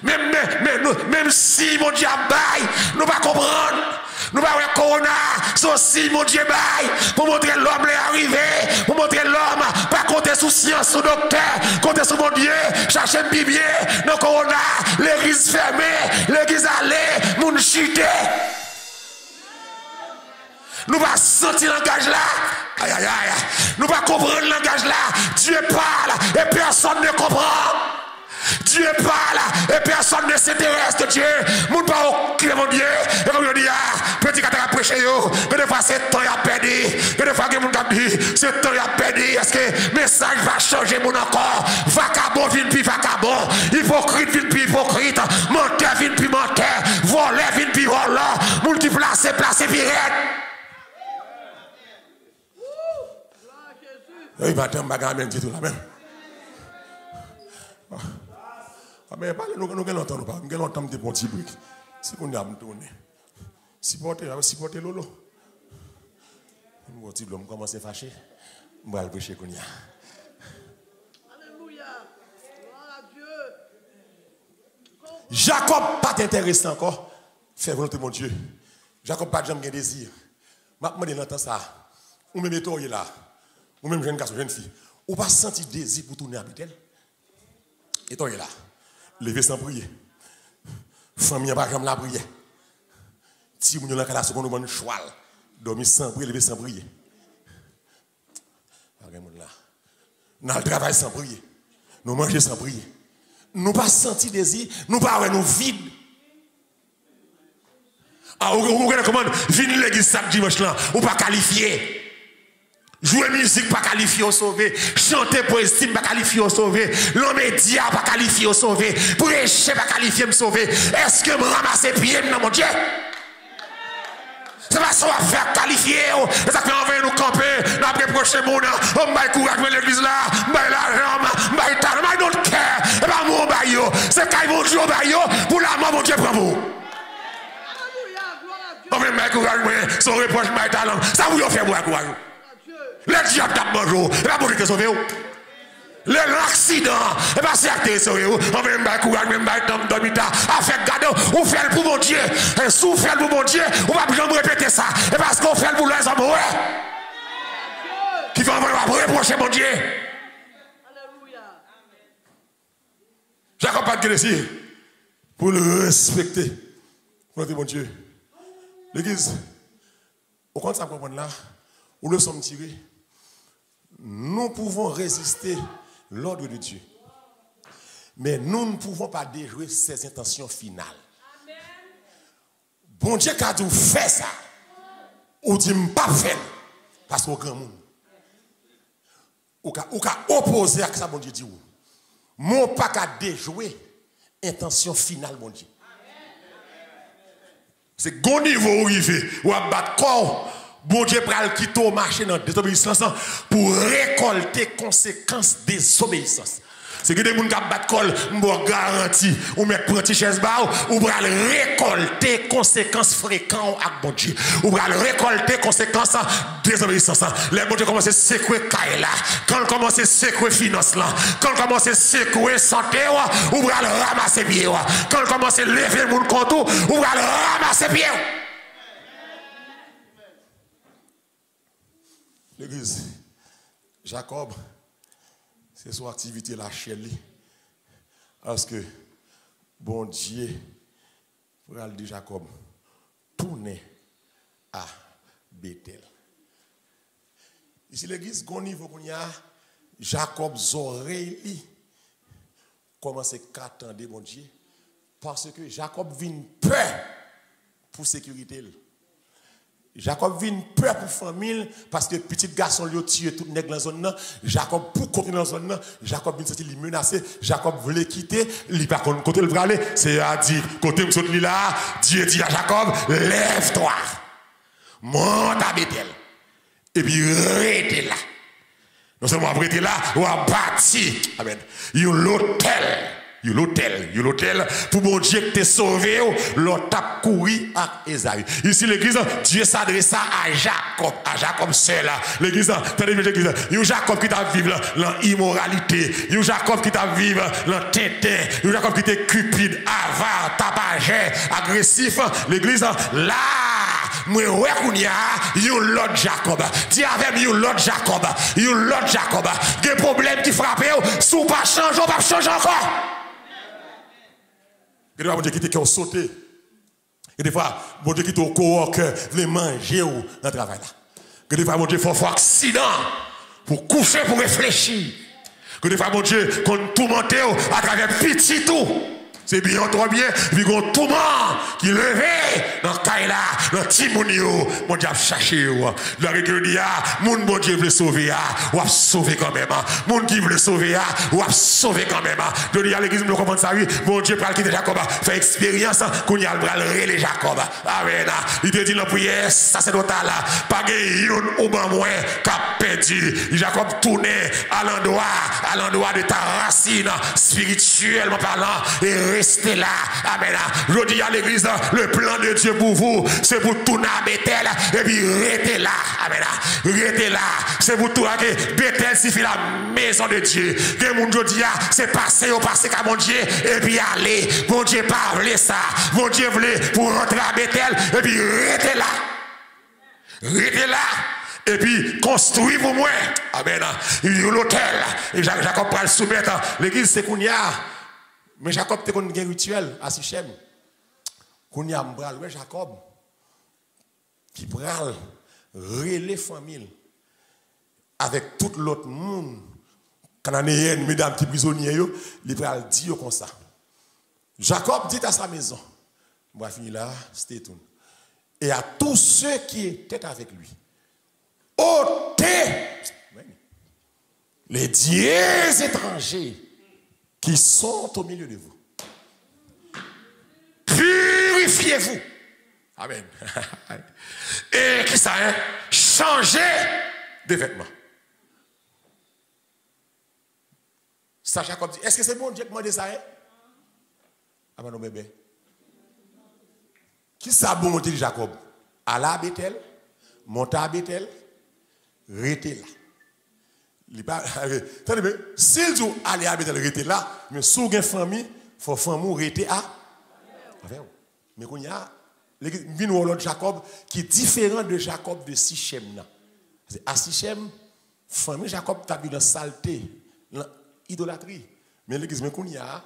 Même si mon Dieu baille, nous ne pas comprendre. Nous ne pas voir corona, sauf si mon Dieu baille, pour montrer l'homme est arrivé, pour montrer l'homme, pas compter sous science, sous docteur, compter sur mon Dieu, chercher un bibier, non corona, l'église fermée, l'église allée, moun chité. Nous ne pas sentir le langage là. Aïe, aïe, aïe. Nous ne pas comprendre le langage là. Dieu parle et personne ne comprend. Dieu parle et personne ne s'intéresse de Dieu. Nous ne pas au mon Dieu. Et comme je dis, petit quand tu as prêché, mais des fois c'est temps à perdre. Mais des fois que mon dit, c'est temps à perdre. Est-ce que le message va changer mon encore? Vacabon vient puis vacabon. Hypocrite vient puis hypocrite. Menteur vient puis menteur. Voleur vient puis voleur. Moun qui place pirate. Oui, madame, madame, dit tout la même. Mais nous avons longtemps, nous avons longtemps de petits briques. Si on a tourné, supporter Lolo. Nous avons commencé à fâcher. Nous allons prêcher qu'on y a. Alléluia. Gloire à Dieu. Jacob, pas intéressé encore. Faire volonté mon Dieu. Jacob, pas jamais désir. Maintenant, il entend ça. Ou même étoile là. Ou même jeune garçon, jeune fille. Ou pas senti désir pour tourner à Bethel. Étoile là. Lever sans prier. Famille n'a pas jamais la prière. Si vous avez la seconde, vous avez un cheval. Dormir sans prier, lever sans prier. Nous travaillons sans prier. Nous mangeons sans prier. nous pas senti désir, nous pas nous vide. Ah, vous comment venir l'église chaque dimanche là, ou pas qualifié. Jouer musique pas qualifié au sauver, chanter poésie pas qualifié au sauver, l'homme média pas qualifié au sauver, prêcher pas qualifié me sauver. Est-ce que me ramasser pied dans mon Dieu? C'est pas ça à faire qualifier, ça fait envoyer nous camper, nous après prochain monde, on va courage dans l'église là, on va l'argent, on va état, I don't care, et pas mon baillot, c'est quand ils vont jouer au baillot, pour la mort mon Dieu prend vous. On va mettre courage, son reproche, ma talent, ça vous fait boire courage. Le diable tape bonjour, et pas pour te sauver. L'accident, et pas si acté sauver. On va me courage, même dans domita, à faire garder, ou faire pour mon Dieu. Et si vous faites pour mon Dieu, on va jamais répéter ça. Et parce qu'on fait pour les hommes, ouais. Qui va reprocher mon Dieu. Alléluia. Jacob pas de ici pour le respecter. Pour mon Dieu. L'église, au compte ça comprendre là, où nous sommes tirés, nous pouvons résister l'ordre de Dieu. Mais nous ne pouvons pas déjouer ses intentions finales. Amen. Bon Dieu, quand vous faites ça, ou dit pas faire, parce qu'au grand monde, ou qu'à opposer à ça, bon Dieu dit, mon pas qu'à déjouer intention finale, bon Dieu. C'est bon niveau où il fait, ou à battre corps. Bon Dieu pral quitter au marché dans désobéissance pour récolter conséquences désobéissance. C'est que des gens qui battent col, m'ont garanti ou mettre prendre chaise bar ou pral récolter conséquences fréquentes avec bon Dieu. Ou pral récolter conséquences désobéissance. Les bon Dieu commencent à secouer caille là. Quand on commence à secouer finance là, quand on commence à secouer santé ou pral ramasser pied. Quand on commence à lever mon compte ou pral ramasser pied. L'église, Jacob, c'est son activité la chaîne. Parce que, bon Dieu, pour aller dire Jacob, tourner à Bethel. Ici, l'église, au niveau qu'on y a, Jacob oreilles commence à attendre bon Dieu. Parce que Jacob vient peur pour sécurité. Jacob vient peur pour famille parce que petit garçon lui a tué tout nègre dans la zone là. Jacob pour continuer dans la zone là, Jacob vient sortir, il menacé. Jacob voulait quitter, il pas côté le aller, c'est à dire côté me sortir là, Dieu dit à Jacob, lève-toi. Monte à Bethel. Et puis reste là. Non seulement rester là, ou à bâtir. Amen. Il y a l'hôtel. L'hôtel, pour mon Dieu que t'es sauvé, l'autre t'a couru à Esaü. Ici, l'église, Dieu s'adresse à Jacob seul. L'église, l'église, il y a Jacob qui t'a vivre dans l'immoralité, il y a Jacob qui t'a vivre dans tintin, il y a Jacob qui t'est cupide, avare, tabagé, agressif. L'église, là, moi, ouais, il y a l'autre Jacob. Dis avec lui, l'autre Jacob. Il y a l'autre Jacob. Des problèmes qui frappent, si vous ne changez pas, changer encore. Et des fois, bon Dieu qui te sauté. Et des fois, bon Dieu qui te au cœur, veut manger dans le travail là. Que des fois, bon Dieu, il faut faire accident pour coucher, pour réfléchir. Que des fois, bon Dieu, qu'on tourmente à travers petit tout. C'est bien, trop bien. Puis qu'on tout le monde qui levait dans Kaila, dans Timonio, mon Dieu a cherché. Dans le que dit, mon Dieu veut sauver, ou a sauvé quand même. Mon qui veut sauver, ou a sauvé quand même. Je dis à l'église, nous comprenons ça, oui. Mon Dieu pour quitter Jacob, fait expérience, qu'on y a le bras relais Jacob. Amen. Il te dit dans la prière, ça c'est total. Pas de ou ben moins, qu'a perdu. Jacob tournait à l'endroit de ta racine, spirituellement parlant, et restez là. Amen. Je dis à l'église, le plan de Dieu pour vous, c'est pour tourner à Bethel et puis restez là. Amen. Restez là. C'est pour tout. Bethel signifie la maison de Dieu. Que mon Dieu dit, c'est passer au passé qu'à mon Dieu et puis aller. Mon Dieu pas voulait ça. Mon Dieu voulait pour rentrer à Bethel et puis restez là. Restez là. Et puis, construis pour moi. Amen. Il y a l'hôtel. Et Jacob va le soumettre. L'église, c'est qu'on y a. Mais Jacob, tu as un rituel à Sichem. Qu'on y a un Jacob qui pral relais famille avec tout l'autre monde Cananéenne, mesdames qui prisonniers, il va dire comme ça. Jacob dit à sa maison, on va finir là, c'était tout. Et à tous ceux qui étaient avec lui, ôtez les dieux étrangers qui sont au milieu de vous. Purifiez-vous. Amen. Et qui ça, hein? Changez de vêtements. Ça, Jacob dit, est-ce que c'est bon Dieu qui m'a dit ça? Hein? Ah ben non, bébé. Qui ça bon Dieu Jacob? Allah à Bethel, monter à Bethel, rester là. S'il dit aller à Bethel, rester là, mais si vous avez une famille, il faut famille rester à. Mais quand il y a l'autre Jacob qui est différent de Jacob de Sichem. À Sichem, famille Jacob t'a vu dans la saleté, dans l'idolâtrie. Mais l'église, mais qu'on y a,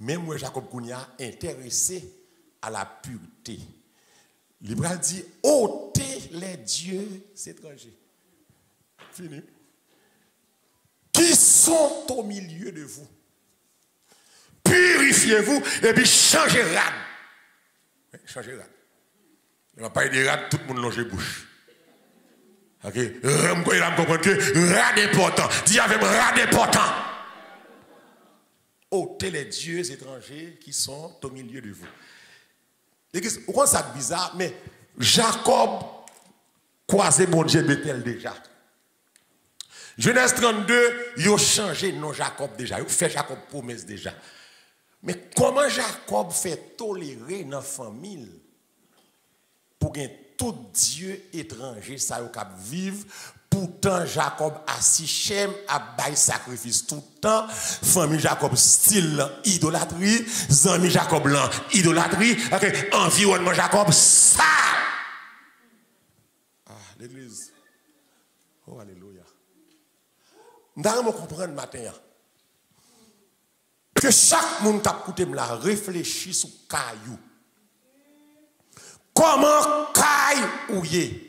même moi Jacob qu'on y a intéressé à la pureté. L'Hébreu dit ôtez les dieux étrangers. Fini. Qui sont au milieu de vous. Purifiez-vous et puis changez rad. Changez rad. Il va pas y dire rad, tout le monde longe bouche. Ok? Il va comprendre que rad important. Dis avec rad important. Ôtez les dieux étrangers qui sont au milieu de vous. L'église, pourquoi ça bizarre, mais Jacob croisé mon Dieu Bethel déjà. Genèse 32, il a changé non Jacob déjà, il a fait Jacob promesse déjà. Mais comment Jacob fait tolérer dans la famille pour que tout Dieu étranger ça vivre? Pourtant, Jacob a Sichem, a bail sacrifice tout le temps. Famille Jacob style idolâtrie. Zami Jacob là, idolâtrie. Environnement Jacob, ça. Ah, l'église. Oh, alléluia. Nous devons comprendre matin que chaque monde qui a écouté me la réfléchit sur caillou. Comment caillou ouye?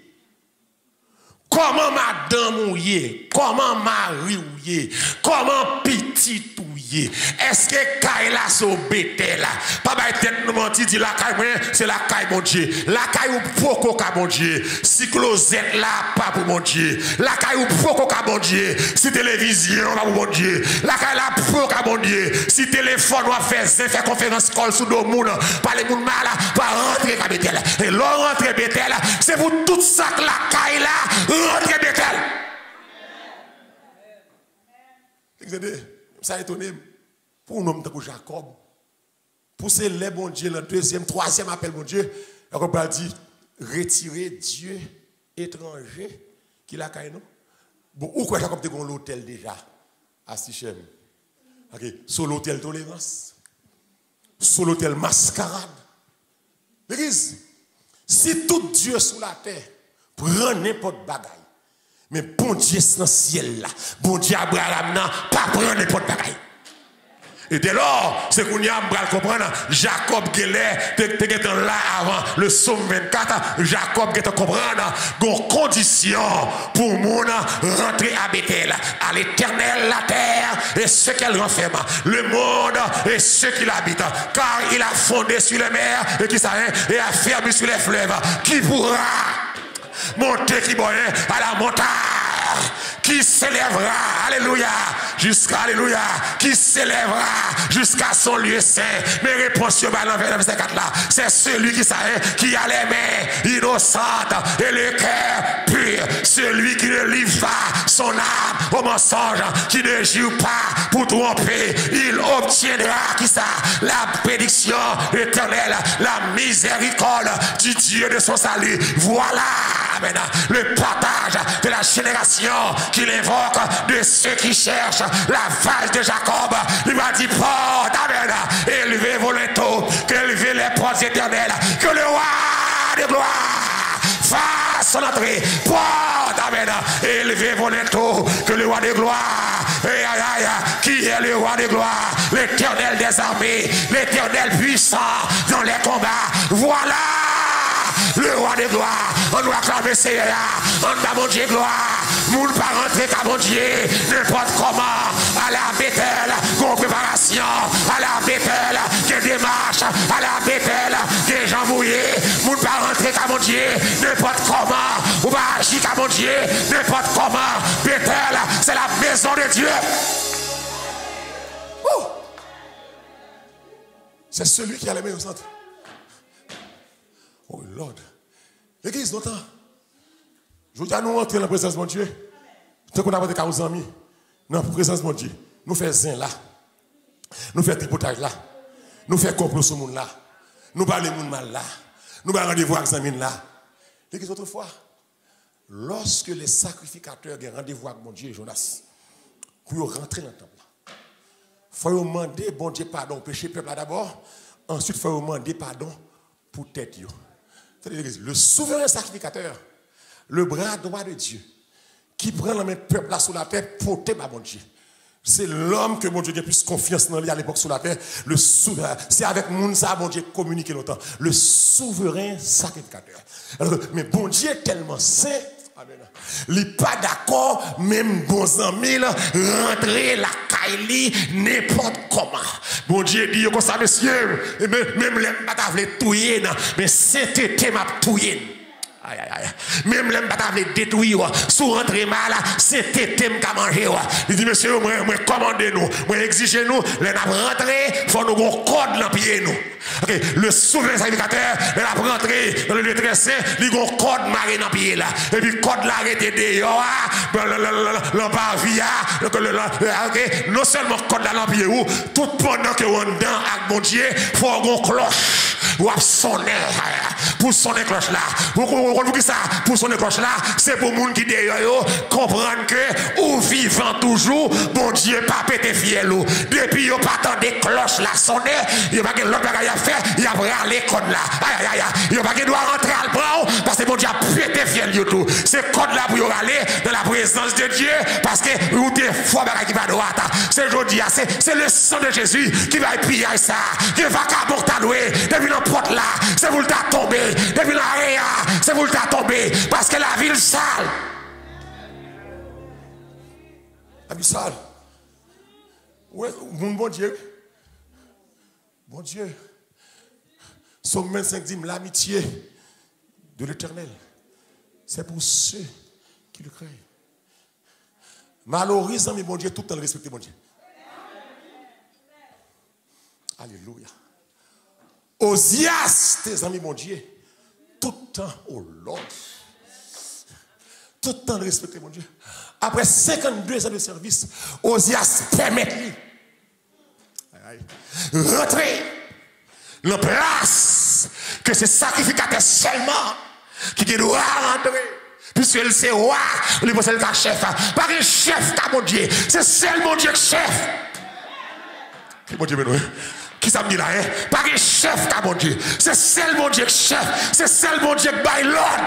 Comment madame ouye, comment Marie ouye, comment petit ouye. Est-ce que Kaila so Bethel là? Pas ba tête nous menti dit la caille c'est la caille mon Dieu. La caille ou poko ka mon Dieu. Si closette là pas pour mon Dieu. La caille ou poko ka mon Dieu. Si télévision pas pour mon Dieu. La caille là poko ka mon Dieu. Si téléphone ou faire conférence call sous dos moun, parler moun mal pas rentrer ka Bethel. Et l'on rentrer Bethel, c'est pour tout ça que la caille là rentrez Bethel. Ça étonne. Pour un homme comme Jacob, pour ces les bon Dieu, le deuxième, troisième appel bon Dieu, Jacob a dit retirer Dieu étranger qui l'a caillé nous. Bon, où quoi Jacob te gon l'hôtel déjà à Sichem. OK, sur l'hôtel tolérance. Sur l'hôtel mascarade. L'église, si tout Dieu sous la terre prend n'importe bagaille. Mais bon Dieu dans le ciel là, bon Dieu Abraham n'a pas prendre n'importe bagaille. Et dès lors, c'est qu'on y a comprendre, Jacob était là avant le psaume 24, Jacob était comprendre une condition pour mon rentrer à Bethel, à l'éternel la terre et ce qu'elle renferme, le monde et ceux qui l'habitent, car il a fondé sur les mers et qui s'arrête et a fermé sur les fleuves, qui pourra monter qui boit à la montagne, qui s'élèvera, alléluia, jusqu'à, alléluia, qui s'élèvera jusqu'à son lieu saint. Mais réponse dans le verset 4 là, c'est celui qui sait, qui a les mains innocentes et le cœur pur, celui qui ne livre pas son âme au mensonge, qui ne jure pas pour tromper, il obtiendra, qui ça, la bénédiction éternelle, la miséricorde du Dieu de son salut. Voilà, amen, le partage de la génération qu'il invoque de ceux qui cherchent la face de Jacob. Il m'a dit, porte, amen, élevez vos linteaux, qu'élevez les portes éternelles, que le roi de gloire fasse son entrée. Porte, amen, élevez vos linteaux, que le roi de gloire, qui est le roi de gloire, l'éternel des armées, l'éternel puissant dans les combats. Voilà le roi de gloire. On doit acclamer Seigneur. On doit mon Dieu gloire. Moun pas rentrer qu'à mon Dieu, n'importe comment. À la Bethel, qu'on préparation. À la Bethel, qu'il démarche. À la Bethel, des gens mouillés. Moun pas rentrer qu'à mon Dieu, n'importe comment. Ou pas agir qu'à mon Dieu, n'importe comment. Bethel, c'est la maison de Dieu. C'est celui qui a les mains au centre. Oh Lord. L'église, longtemps. Je vous dis à nous entrer dans la présence de mon Dieu. Tant qu'on a des 40 amis, dans la présence de mon Dieu, nous faisons zin là. Nous faisons tripotage là. Nous faisons complot sur le monde là. Nous parlons de monde mal là. Nous avons rendez-vous avec les amis là. L'église, autrefois, lorsque les sacrificateurs ont rendez-vous avec mon Dieu, Jonas, pour rentrer dans le temple, il faut demander, bon Dieu, pardon, au péché peuple là d'abord. Ensuite, il faut demander pardon pour tête. Le souverain sacrificateur, le bras droit de Dieu, qui prend la main de peuple là sur la terre, porté par mon Dieu. C'est l'homme que mon Dieu a plus confiance dans lui à l'époque sur la terre. Le souverain, c'est avec mon ça, mon Dieu communiqué longtemps. Le souverain sacrificateur. Alors, mais bon Dieu est tellement saint. Il n'est pas d'accord, même bons amis, rentrer la caille, n'importe comment. Bon Dieu dit comme ça, monsieur, même les bataves touyer, mais c'était m'a touyer. Aïe, aïe, aïe. Même les bataves détruire, sous rentrer mal, c'était thème qu'à manger. Il dit, monsieur, moi commandez-nous, moi exigez-nous, les n'a rentré, il faut nous un code dans pied nous. Okay. Le souverain sacrificateur, il a rentré dans le lieu très saint, il a un code maré dans pied là. Et puis le code là arrêté dehors, l'emparvia, non seulement le code là dans pied, tout pendant que on dedans avec mon Dieu, il faut un cloche. Ou sonner pour sonner cloche là. Pour ça, pour sonner cloche là, c'est pour les gens qui derrière comprendre que ou vivant toujours, bon Dieu pas pété fiel. Depuis yo pas tant des cloches là sonner, il pas que l'autre bagaille à faire, il a râlé code là. Aïe aïe aïe, il pas que doit rentrer à le prendre parce que bon Dieu a pété fiel yo tout. C'est code là pour y aller dans la présence de Dieu parce que ou des fois bagaille qui va droite. C'est aujourd'hui, c'est le sang de Jésus qui va piller ça, qui va caboter depuis la porte là, c'est vous le t'a tombé. Depuis la réa, c'est vous le t'a tombé. Parce que la ville sale. La ville sale. Ouais, bon Dieu. Bon Dieu. Somme 25 dit l'amitié de l'Éternel. C'est pour ceux qui le craignent. Malheureusement, mais bon Dieu, tout le temps respecter mon Dieu. Alléluia. Osias, tes amis, mon Dieu, tout le temps, oh Lord, tout le temps de respecter mon Dieu. Après 52 ans de service, Osias permet-lui rentrer dans la place que c'est sacrificateur seulement qui doit rentrer. Puisque c'est roi, il c'est le chef. Pas un chef, mon Dieu, c'est seul mon Dieu chef. Mon Dieu, qui ça me dit là, hein? Pas un chef, mon Dieu. C'est seul mon Dieu chef. C'est seul mon Dieu by Lord.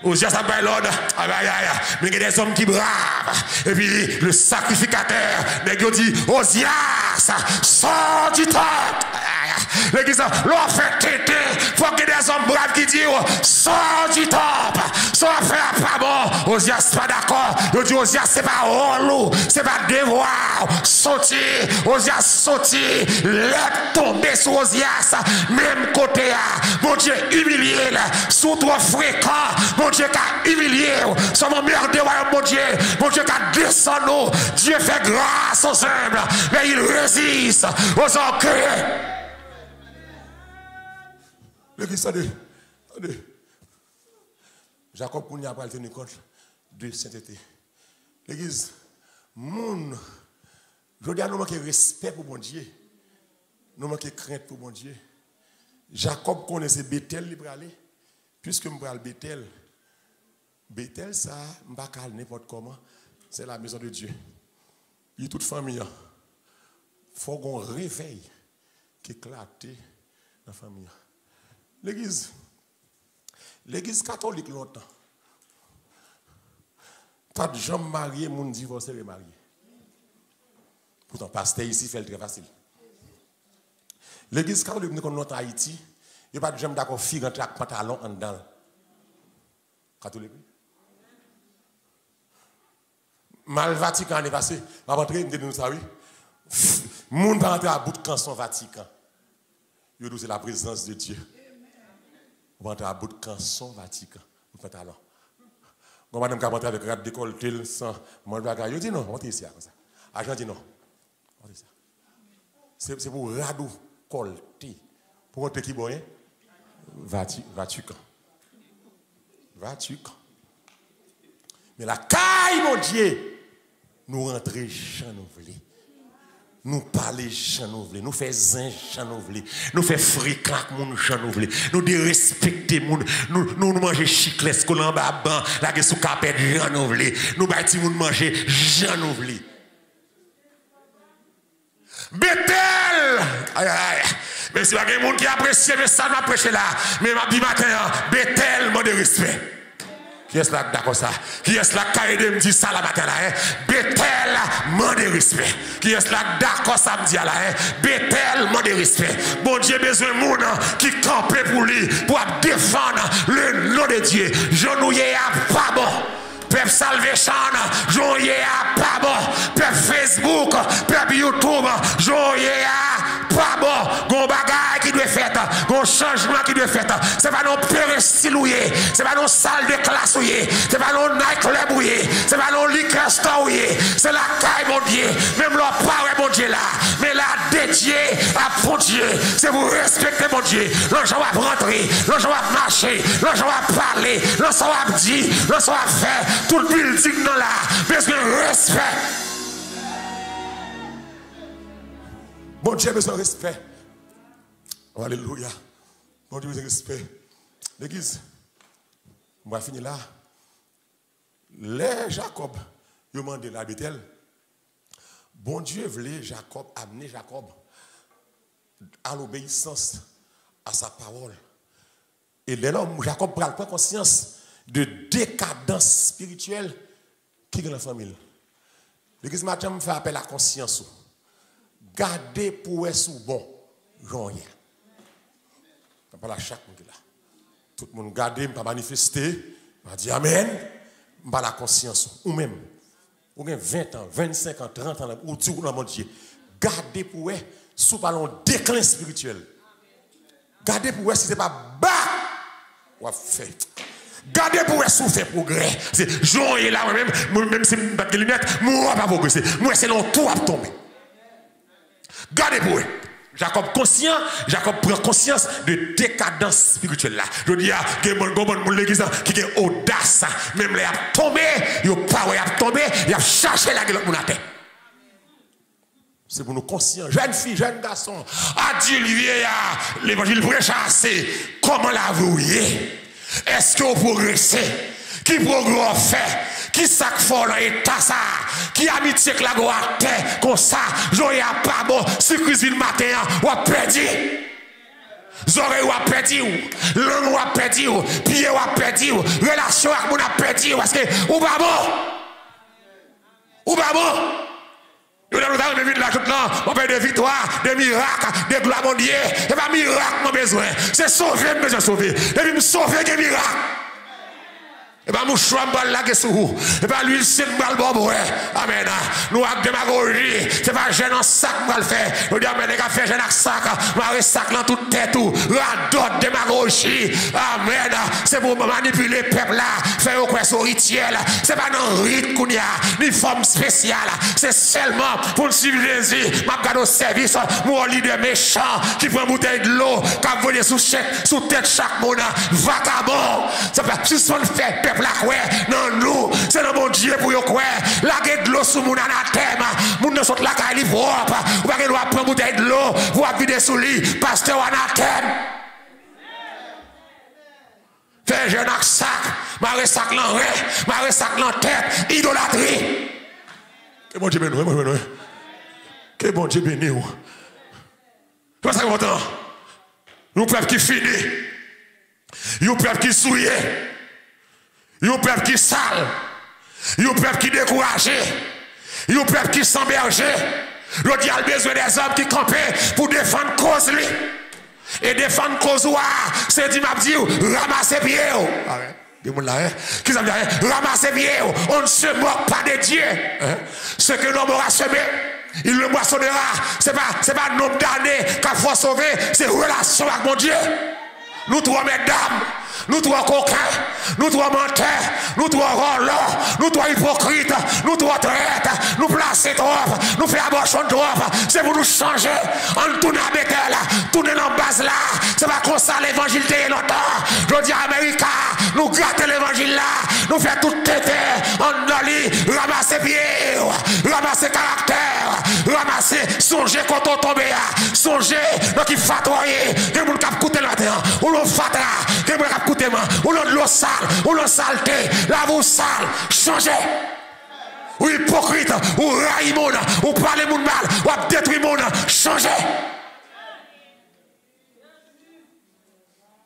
Osias a by Lord. Aïe, aïe, aïe. Mais il y a des hommes qui bravent. Et puis, le sacrificateur, il dit, Osias, sors du temple. L'église, l'on fait tété. Il faut qu'il y ait des hommes braves qui disent, sors du temple. Sors faire pas bon. Osias pas d'accord. Il dit, Osias, c'est pas rôle, c'est pas devoir. Sauter. Osias sauter. L'aide tomber sur Osias. Même côté, mon Dieu, humilié là. Sous trop fréquent. Mon Dieu qui a humilié. Sur mon meilleur de royaume, mon Dieu. Mon Dieu qui a descendu. Dieu fait grâce aux humbles. Mais il résiste aux orgueilleux. L'église, attendez. Jacob Kounia a tenu compte de sainteté. L'église, moun, je dis à nous manquer respect pour mon Dieu. Nous manquer crainte pour mon Dieu. Jacob connaissait Bethel, il aller. Puisque je parle Bethel, Bethel, ça, je ne vais pas n'importe comment. C'est la maison de Dieu. Il y a toute famille. Il faut qu'on réveille qui éclate dans la famille. L'église catholique longtemps. Pas de gens mariés, moun divorcé et marié. Pourtant, pasteur ici fait le très facile. L'église catholique nous connaît en Haïti, Il n'y a pas de jambe d'accord, fille rentre avec pantalon en dedans. Catholique. Mal Vatican est passé. Je vais rentrer, je ça, oui. Moun va rentrer à bout de camp son Vatican. Yo c'est la présence de Dieu. On va rentrer à bout de camp son Vatican. Vous faites alors. Quand madame qui rentre avec rate décolleté sans moi je dis non, on est ici comme ça. Agent dit non. C'est pour radou colté. Pour rentrer qui boyen? Vatican. Mais la caille mon Dieu, nous rentrer Jean nous voulons. Nous parler Jean nous voulons, nous faire zin Jean nous voulons, nous faire fricac moun Jean nous voulons, nous dérespecter moun, nous manger chiclès qu'on en bas ban, la gueule sous carpet Jean nous voulons, nous bâti moun manger Jean nous voulons. Bethel! Aïe aïe. Mais si il y a des gens qui apprécient, mais ça m'a prêché là. Mais m'a dit matin, Bethel, mot de respect. Qui est-ce là d'accord ça? Qui est-ce là qui me dit ça la matin là? Bethel, mot de respect. Qui est-ce là d'accord ça me dit là? Bethel, mot de respect. Bon Dieu besoin de monde qui campe pour lui, pour défendre le nom de Dieu. Genouillé à pas bon. Peuple Salvation, joyeux à pas bon. Peuple Facebook, peuple YouTube, joyeux à pas bon. Gon bagay qui doit faire, gon changement qui doit faire. C'est pas non péristyle ouillé, c'est pas non salle de classe ouillé, c'est pas non nightclub ouillé, c'est pas non liquor store ouillé. C'est la caille mon Dieu, même leur parole mon Dieu là, mais la dédié à mon Dieu. C'est vous respecter mon Dieu. L'ange va rentrer, l'ange va marcher, l'ange va parler, l'ange va dire, l'ange va faire. Tout le building dans là, besoin de respect. Bon Dieu, besoin de respect. Alléluia. Bon Dieu, besoin de respect. L'église, on va finir là. Les Jacob, il demandé la Bethel. Bon Dieu voulait Jacob, amener Jacob à l'obéissance à sa parole. Et l'homme, Jacob prend conscience de décadence spirituelle qui est dans la famille. L'église matin me fait appel à la conscience. Gardez pour être bon, j'en ai. Je parle à chaque monde là. Tout le monde garde, je ne pas manifester, je dis Amen, je parle à la conscience. Ou même, ou avez 20 ans, 25 ans, 30 ans, ou tout dans mon Dieu. Gardez pour être sous un déclin spirituel. Gardez pour être si ce n'est pas bas, ou fait. Gardez pour souffrir progrès. C'est Jean est là même si je ne pas de lunettes, moi pas progresser. Moi c'est non tout à tomber. Gardez pour eux. Jacob conscient, Jacob prend conscience de décadence spirituelle là. Je dis à l'église qui est audace, même les a tombé, il a pas a tombé, il a cherché la gueule de mon tête. C'est pour nous conscients, jeunes filles, jeunes garçons, a dit l'évangile prêche assez, comment la voyez? Est-ce que vous progressez? Qui progresse fait? Qui sac fort dans l'état ça? Qui amitié que la gloire terre comme ça? J'aurais pas bon, si cuisine matin, ou a perdu. Zore ou a perdu, langue ou a perdu, pied ou a perdu, relation avec mon a perdu, parce que ou pas bon? Ou pas bon? Nous avons vu là tout le temps, on fait des victoires, des miracles, des gloires mon Dieu. Et pas miracle mon besoin. C'est sauver, besoin de sauver. Et puis me sauver des miracles. Et pas mon choix me la sous. Et pas l'huile c'est me bon amen. Nous avons démagogie. C'est pas jeune en sac me le faire. Nous disons mais les gars fait jeune en sac, marrer sac dans toute tête tout. Radot démagogie. Amen. C'est pour manipuler le peuple là, faire au quoi rituel. C'est pas non rite qu'on y a, ni forme spéciale. C'est seulement pour suivre Jésus. M'a gardé au service mon leader méchant qui prend bouteille de l'eau, qui a volé sous tête chaque monde vagabond. Ça fait tout son fait peuple là quoi. Non nous, c'est dans mon Dieu pour yo quoi. La gueule de l'eau sous mon anathème. Moun ne saute la caille propre. Ou pas que doit prendre bouteille de l'eau, vous vider sous lui, pasteur anathème. Fais jeune ak sac, marre sac l'enré, marre sac l'entête, idolâtrie. Que bon Dieu béni, que bon Dieu béni. C'est ça important. Nous peuple qui finit, nous peuple qui souillé, nous peuple qui sale, nous peuple qui découragé, nous peuple qui s'embergé. Le diable a besoin des hommes qui campent pour défendre cause lui. Et défendre cause, c'est dit, m'a dit, ramasser pied. Qui ça veut dire? Ramasser pied. On ne se moque pas de Dieu. Ce que l'homme aura semé, il le moissonnera. C'est pas le nombre d'années qu'il faut sauver, c'est relation avec mon Dieu. Nous trois mesdames, nous trois coquins, nous trois menteurs, nous trois rolons, nous trois hypocrites, nous trois traites, nous placer trop, nous faire abortion trop. C'est pour nous changer. On tourne à Bethel, tourner dans la base là. C'est pas comme ça l'évangile est longtemps. Je dis à Amérique, nous gratter l'évangile là, nous faire tout têter, on dolly, ramasser pieds, ramasser caractère, ramasser, songer quand on tombe, songer, donc il fatoyer, des gens qui coûtent la terre, ou l'on fatra, des gens qui coûtent ou l'on sale, ou l'on saleté, la vous sale, changer. Ou hypocrite, ou raïmon, ou parler moun mal, ou détruire moun, changer.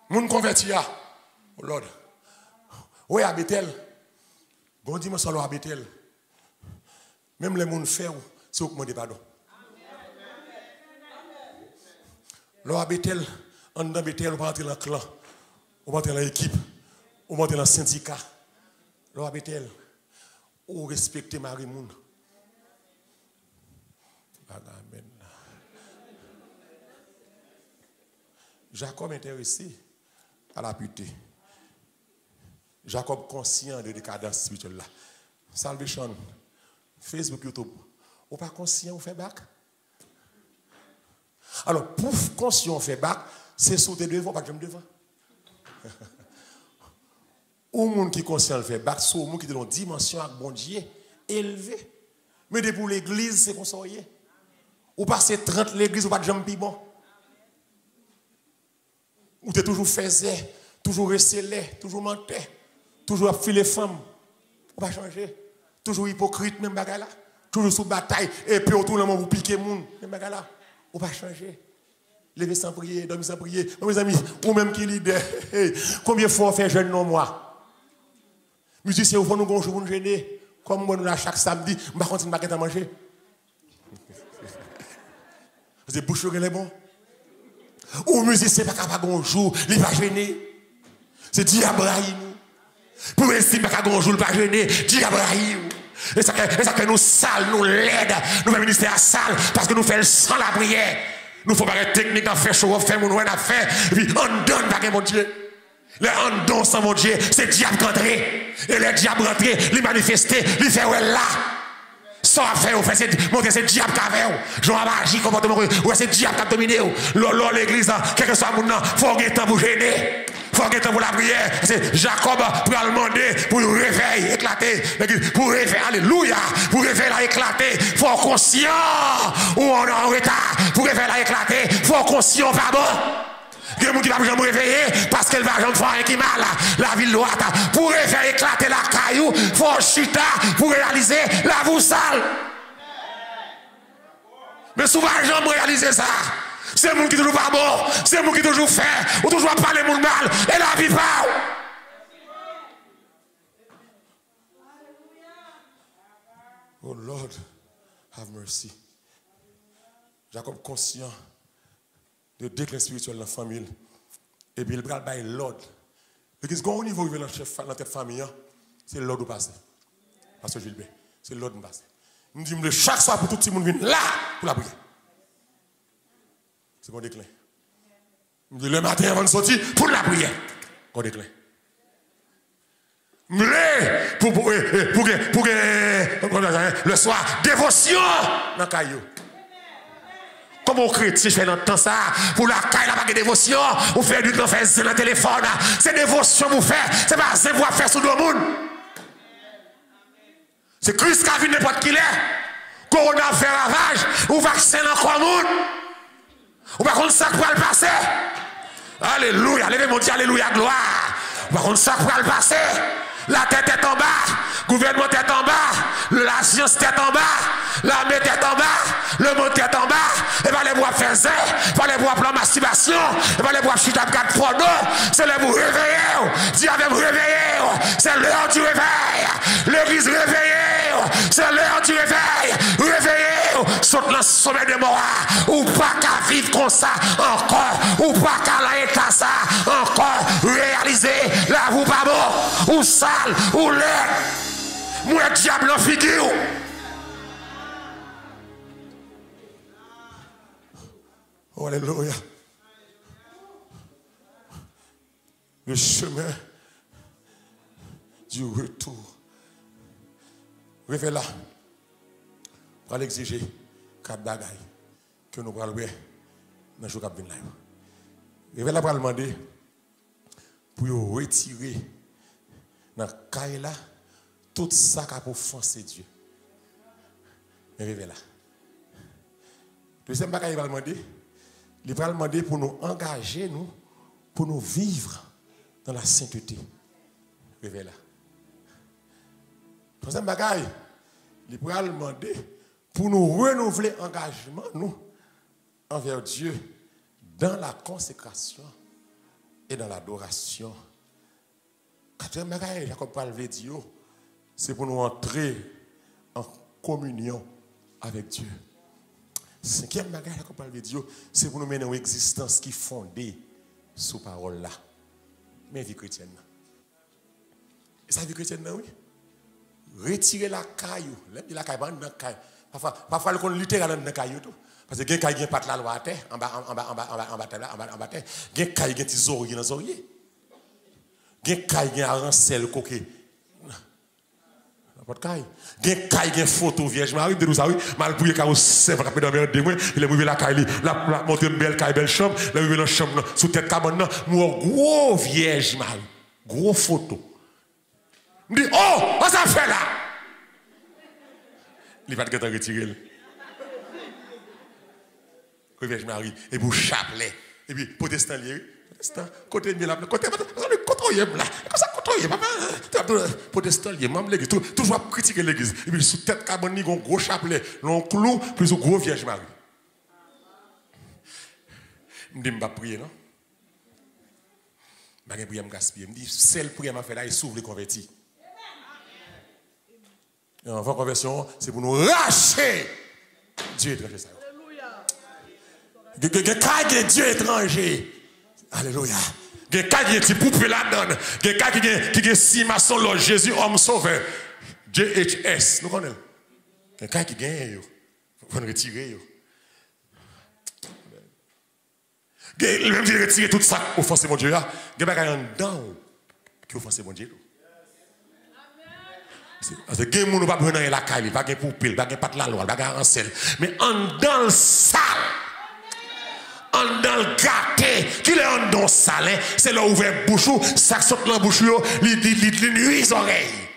Moun converti à, oh Lord. Oui, à Bethel. Bon dimanche, à Bethel. Même les moun fait, c'est vous qui demandez pardon. Là, à Bethel, en dans Bethel, on va entrer dans le clan, on va entrer dans l'équipe, on va entrer dans le syndicat. Là, à Bethel, on respecte Marie Moun. Amen. Jacob intéressé à la pureté. Jacob conscient de décadence spirituelle là. Salvation, Facebook, YouTube. Ou pas conscient, on fait bac. Alors, pour conscient, on fait bac, c'est sauter devant, pas que j'aime devant. Ou monde qui conscient le fait bac, c'est au monde qui est dans une dimension avec bon Dieu élevé. Mais pour l'église, c'est qu'on s'en y est. Ou passer 30 l'église, ou pas de jambes bon. Ou tu es toujours faisé, toujours resté, toujours menté, toujours affilé femmes. Ou pas changer. Toujours hypocrite, même bagarre là. Toujours sous bataille. Et puis autour de vous piquer moun, même bagarre là. Ou pas changer. Lever sans prier, dormir sans prier. Mes amis, ou même qui leader. Combien de fois on fait jeûne non moi? Musiciens, vous nous gonjou pour nous gêner. Comme moi, nous là chaque samedi, on va continuer à manger. Vous êtes bouche les bon. Ou musicien, pas capable de gonjou, il va gêner. C'est diabraïm. Pour estimer pas capable de gonjou, il va gêner. Diabraïm. Et ça que nous sales, nous laides, nous faisons ministère sale, parce que nous faisons sans la prière. Nous faisons pas de technique dans faire chaud, faire mon à faire, et puis on donne pas mon Dieu. Le on donne sans mon Dieu, c'est le diable qui entre. Et le diable rentre, il manifeste, il fait ouais là. Sans faire, c'est montrer c'est le diable qui a fait. Jean magie, comportement, ouais, c'est le diable qui a dominé. L'église, quel que soit mon nom, il faut un temps pour gêner. Il faut un temps pour la prière. C'est Jacob pour le demander pour le réveil éclater. Pour réveil, alléluia. Pour réveil la éclater. Il faut conscient ou on est en retard. Pour réveil la éclater, il faut conscient, pardon. Il y a des gens qui ne vont jamais réveiller parce qu'elle va jamais faire un qui mal. La ville droite. Pour faire éclater la caillou, il faut chita pour réaliser la boue sale. Mais souvent, jamais réaliser ça. C'est le monde qui toujours pas bon. C'est le monde qui toujours fait. Ou toujours parler monde mal. Et la vie pas. Oh Lord, have mercy. Jacob conscient de déclin spirituel dans la famille. Et puis il va bailler l'ordre. L'église, quand au niveau où il dans la famille, c'est l'ordre passé. Parce que Gilbert, c'est l'ordre passé. Nous disons chaque soir pour tout le monde venir là pour la prière. C'est mon déclin. Nous disons le matin avant de sortir pour la prière. Mon déclin. Pour le soir, dévotion dans le caillou. Comme on chrétien, je fais dans le temps ça, pour la caille, la bague de dévotion, vous faites du temps, faire dans le téléphone, c'est dévotion vous faites, c'est pas ça vous faire sur le monde. C'est Christ qui a vu n'importe qui l'est. Corona fait ravage, ou vaccin encore le monde. Ou par contre, ça pour le passer. Alléluia, levez mon Dieu, alléluia, gloire. Ou par contre, ça pour le passer. La tête est en bas, le gouvernement est en bas, la science est en bas, l'armée est en bas, le monde est en bas, et va les boire faire zé, va les boire plan masturbation, et va les boire chute à 4 porno, c'est le vous réveiller, Dieu avait réveillé, c'est l'heure du réveil, l'église réveillée, c'est l'heure du réveil, réveillez, saute dans le sommet de mort, ou pas qu'à vivre comme ça encore, ou pas qu'à l'état ça encore, réaliser là vous pas bon, ou sale, ou laid, moi diable en figure. Alléluia. Le chemin du retour. Révèle là. Pour l'exiger 4 bagailles que nous allons voir dans le jour qui vient là. Révèle là pour demander pour retirer dans le cahier là tout ça qui a pour offenser Dieu. Révèle là. Deuxième bagaille, il va demander. Il va demander pour nous engager, nous, pour nous vivre dans la sainteté. Révèle là. Troisième bagaille, il va demander pour nous renouveler engagement, nous, envers Dieu, dans la consécration et dans l'adoration. Quatrième bagaille, Jacob parle de Dieu, c'est pour nous entrer en communion avec Dieu. Cinquième bagage qu'on parle de Dieu, c'est pour nous mener une existence qui est fondée sur la parole là. Mais vie chrétienne. Et ça, vie chrétienne, oui. Retirer la caillou. La caillou, dans la caillou. Parfois, on littéralement dans la caillou. Parce que il y a des pattes là, en bas, en bas, il y a des cailles, il y a des oreilles dans les oreilles. Il y a des cailles, il y a un rancel coquet. Il y a des photos vierge Marie de nous, oui, mal pour les c'est vrai que dans mes deux mois, il est arrivé la caille, la monter une belle caille, belle chambre, il est arrivé dans la chambre sous tête cabane, moi gros vierge Marie, gros photo. Il dit oh, ça fait là. Il va te retirer. Vierge Marie et pour chapelet et puis protestant lié. Côté de la côté contrôler là comme ça contrôler papa protestant lié même l'église toujours critiquer l'église et puis sous tête cabane ni gros chapelet long clou plus gros vierge Marie me dit me pas prier non pas prier me gaspiller me dit celle prière m'a fait là et s'ouvre les convertis et en conversion c'est pour nous racher Dieu étranger ça que Dieu étranger. Alléluia. Quelqu'un qui est poupée là-dedans. Quelqu'un qui est si maçon là, Jésus, homme sauveur. JHS. Nous connaissons. Quelqu'un qui gagne. Il faut retirer. Même si retirer tout ça, offenser mon Dieu. Il y a un dedans qui offense mon Dieu. Parce que il n'y a pas de la caille, pas de poupée, pas de patte la loi, pas de rancel. Mais en dans le sale. En dans le gâté, qui est en dans le salin, c'est là ouvert bouche, ça saute dans la bouche, il nuit les oreilles.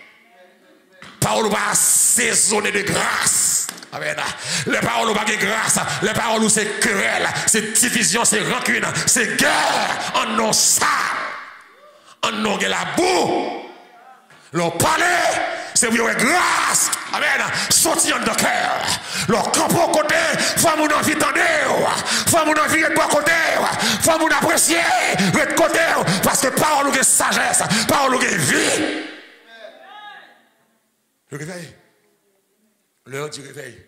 Parole va assaisonner de grâce. Les paroles pas de grâce, les paroles c'est querelle, c'est division, c'est rancune, c'est guerre. En non sale, en non la boue. Leur palais, c'est vous avez grâce. Amen. Sortir de cœur. Leur camp au côté, faut mon envie tendre. Faut mon envie de côté. Faut mon apprécier de côté. Parce que parole de sagesse, parole de vie. Le réveil. L'heure du réveil.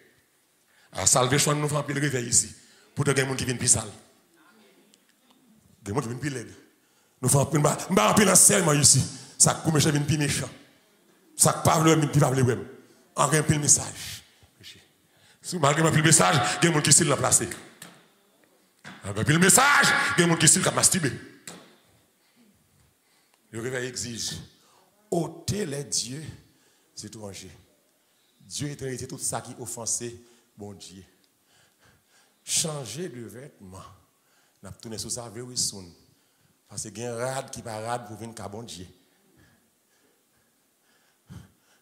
À salver choix nous faisons le réveil ici. Pour des gens qui viennent plus sales. Des gens qui viennent plus laides. Nous faisons un peu l'enseignement ici. Ça coupe mes cheveux plus méchant. Ça parle même plus parler même. En rien plus le message. Si malgré plus le message, il y a des gens qui s'y l'ont placé. En rien plus le message, il y a des gens qui s'y l'ont masturbé. Le réveil exige ôter les dieux étrangers. Dieu étranger tout ça qui offensé bon Dieu. Changer de vêtements. On a tourné sur ça very soon. Parce que il y a un rad qui va rad pour venir à bon Dieu.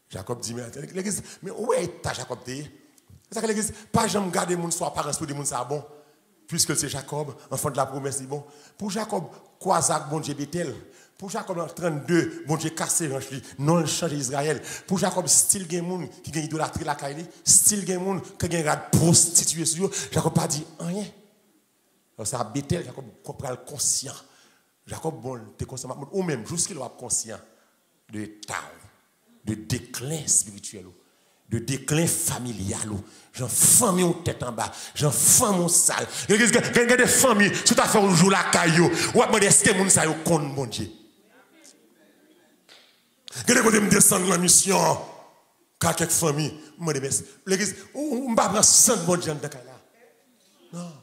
Jacob dit, mais où est Jacob? C'est ça que l'église, pas jamais garder mon soit apparence pour dire mon ça bon. Puisque c'est Jacob, enfant de la promesse, dit bon. Pour Jacob, quoi ça, bon Dieu Bethel? Pour Jacob, en 32, bon Dieu cassé ranch li, non le change Israël. Pour Jacob, style gen moun qui gagne idolâtrie la caille, style gen moun qui gagne rad prostituée sur Jacob pas dit rien. Alors ça Bethel, Jacob comprend conscient. Jacob bon, t'es conscient ou même jusqu'il va conscient de l'état, de déclin spirituel, de déclin familial. J'en famille en tête en bas, j'en famille en salle. Il y a des familles, tout à fait, on joue la caillou. Ou à demander est-ce que les gens comptent, mon Dieu. Il y a des gens qui descendent la mission. Car quelques familles, je me dis, l'église, on ne va pas prendre 100 bon Dieu dans la non.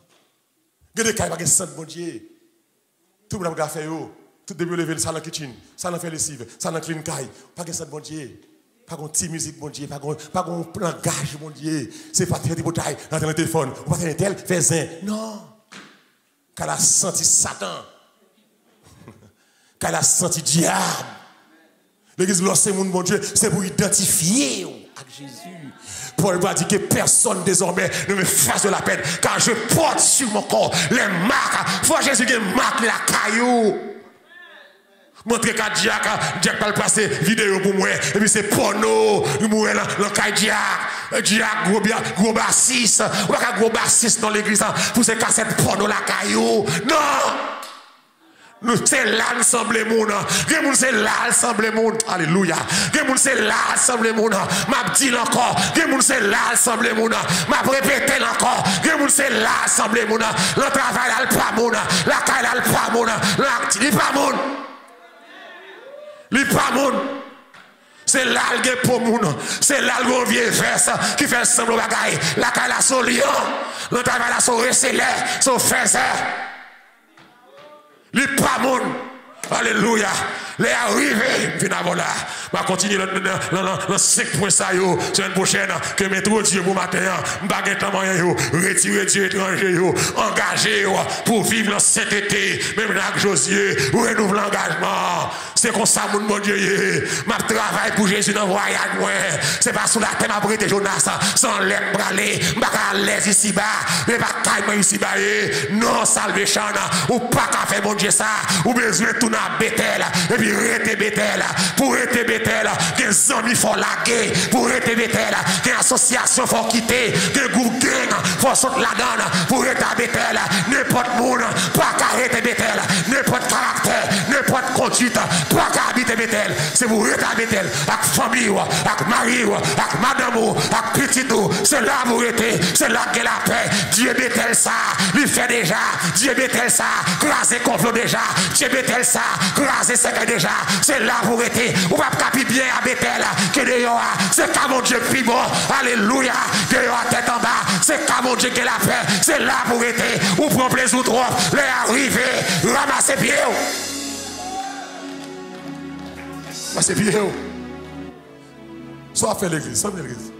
Il y a des cas qui ont 100 bon Dieu. Tout le monde a fait, tout début lever ça dans la kitchen, ça dans fait lessive, ça dans clean caille. Pas de 100 bon Dieu. Pas de petite musique, bon Dieu, pas de langage, bon Dieu. C'est pas de bouteille dans le téléphone. Ou pas de tel, fais zin. Non. Qu'elle a senti Satan. Qu'elle a senti diable. L'église, lorsque mon bon Dieu, c'est pour identifier avec Jésus. Paul va dire que personne désormais ne me fasse de la peine, car je porte sur mon corps les marques. Faut Jésus qui marque la caillou. Montrez qu'à Diak va le passer vidéo pour moi. Et puis c'est porno. Il mourir dans le caille Diak, gros bassiste. Ou pas gros bassiste dans l'église pour se casser porno la caillou. Non! C'est là ensemble le monde. C'est là ensemble le monde. Alléluia. C'est là ensemble le monde. M'a dit encore. C'est là ensemble le monde. M'a répété encore. C'est là ensemble le monde. Le travail là le pas monde. La caille là le pas monde. Il pas monde. Il pas monde. C'est là le pour monde. C'est là le vieux verse qui fait ensemble bagaille. La caille là son lion. Le travail là son recélé, son faiseur. Les pas monde. Alléluia. Les arrivés. Finalement là. On va continuer dans 5 points ça yo. Semaine prochaine. Que mettre Dieu pour matin. Baguette en moyen yo. Retirer Dieu étranger yo. Engager yo. Pour vivre dans cet été. Même là Josué. Ou renouveler l'engagement. C'est comme ça mon Dieu. Ma travail pour Jésus dans le voyage. C'est pas sous la terre m'a prêté Jonas. Sans l'air bralé. M'a l'aise ici bas. Mais pas caille ici bas. Non salvation. Ou pas qu'à faire mon Dieu ça. Ou besoin de tout dans Bethel. Et puis rete Bethel. Pour rete Bethel, des amis faut laguer. Pour rete Bethel, des associations faut quitter. Des groupes gang faut sortir la donne. Pour rete Bethel, n'importe monde, pas qu'à rete Bethel. N'importe caractère, n'importe conduite, pas qu'à habiter Bethel. C'est pour rete Bethel. Avec famille, avec mari, avec madame, avec petit. C'est là pour rete. C'est là que la paix. Dieu Bethel ça. Il fait déjà. Dieu Bethel ça. Crasé complot déjà. Dieu Bethel ça. Crasé c'est déjà. C'est là pour être. Ou pas capi bien à Bethel. Que d'ailleurs, c'est qu'à mon Dieu plus bon. Alléluia. D'ailleurs, tête en bas. C'est qu'à mon Dieu qui la paix. C'est là pour être. Ou prendre plaisir trop. Les arriver. Ramasser pieds. Ramasser pieds. Soit fait l'église. Soit fait l'église.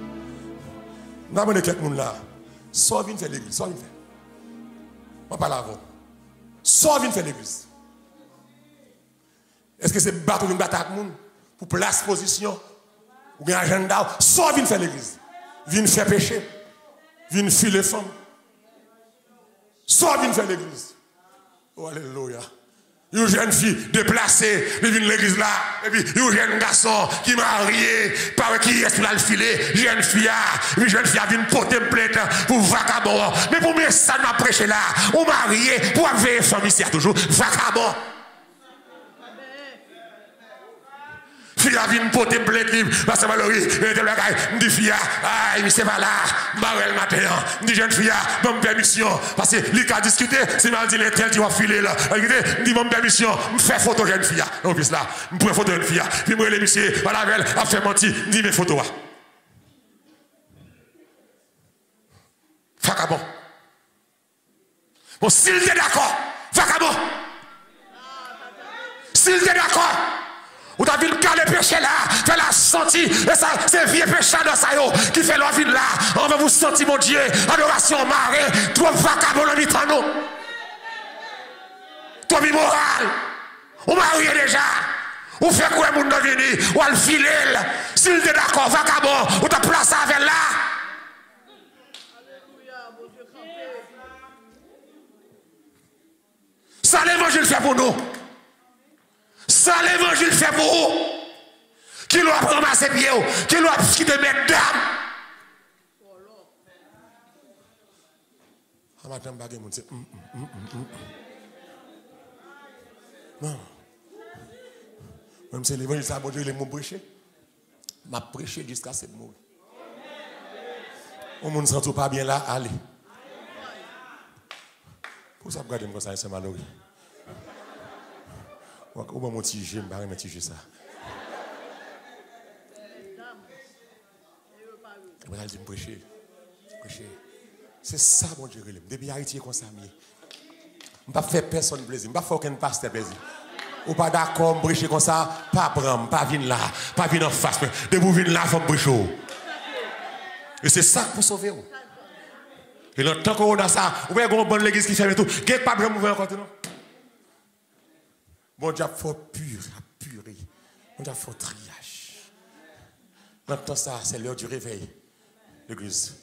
Nous avons quelqu'un là. Soit vient faire l'église. Soit vient faire. On parle avant. Soit vient faire l'église. Est-ce que c'est battre une bataille avec monde pour place position ou bien agenda? Soit vient faire l'église. Vient faire péché. Vient fuir les femmes. Soit vient faire l'église. Oh, alléluia. Une jeune fille déplacée, elle vient de l'église là, et puis une jeune garçon qui marié, par qui est-ce qu'il a le filet, jeune fille, une jeune fille vient porter plainte pour vagabond. Mais pour moi, ça m'a prêché là, on marié, pour avoir famille ici, toujours vagabond. Fille a venu porter plainte libre, parce que Valérie, me dit fille, ah, c'est pas là, barrel matin, me dit jeune fille, bonne permission, parce que lui a discuté, c'est mal dit l'intel, tu vas filer là, me dit bonne permission, me fait photo jeune fille, non, puis là, me prend photo jeune fille, puis moi, les messieurs, voilà, elle a fait mentir, me dit mes photos. Vagabond. Bon, s'il est d'accord, vagabond. S'il est d'accord, ou t'as vu le cas le péché là, fait la sortie, et ça, c'est vieux péché dans ça qui fait la vie là. On va vous sentir, mon Dieu, adoration marée, trop vagabond dans l'itano. Trop immoral. On marie déjà. On fait quoi, mon devini, ou al filer. S'il est d'accord, vagabond, ou t'as placé avec là. Ça, l'évangile fait pour nous. Ça, l'évangile fait pour vous. Qui doit ramasser pieds, qui doit quitter mes dames. Non. Même si l'évangile, ça, bon Dieu, il est mon prêcher. M'a prêché jusqu'à ce mot. On ne sent pas bien là, allez. Pour ça, regardez comme ça, c'est malheureux. Ou bien mon petit jeu, je ne vais pas ça. Je vais dire, prêcher. C'est ça, mon Dieu. Depuis Haïti, comme ça, je ne vais pas faire personne plaisir. Je ne vais pas faire aucun pasteur plaisir. Ou pas d'accord, prêcher comme ça, pas prendre, pas venir là, pas venir en face. De vous venir là, il faut prêcher. Et c'est ça pour sauver. Et dans le temps qu'on a ça, vous voyez une bonne église qui ferme tout, il n'y a pas de mouvement encore, non? Bon Dieu, il faut purer. Bon Dieu, il faut triage. Dans le temps ça, c'est l'heure du réveil. L'église.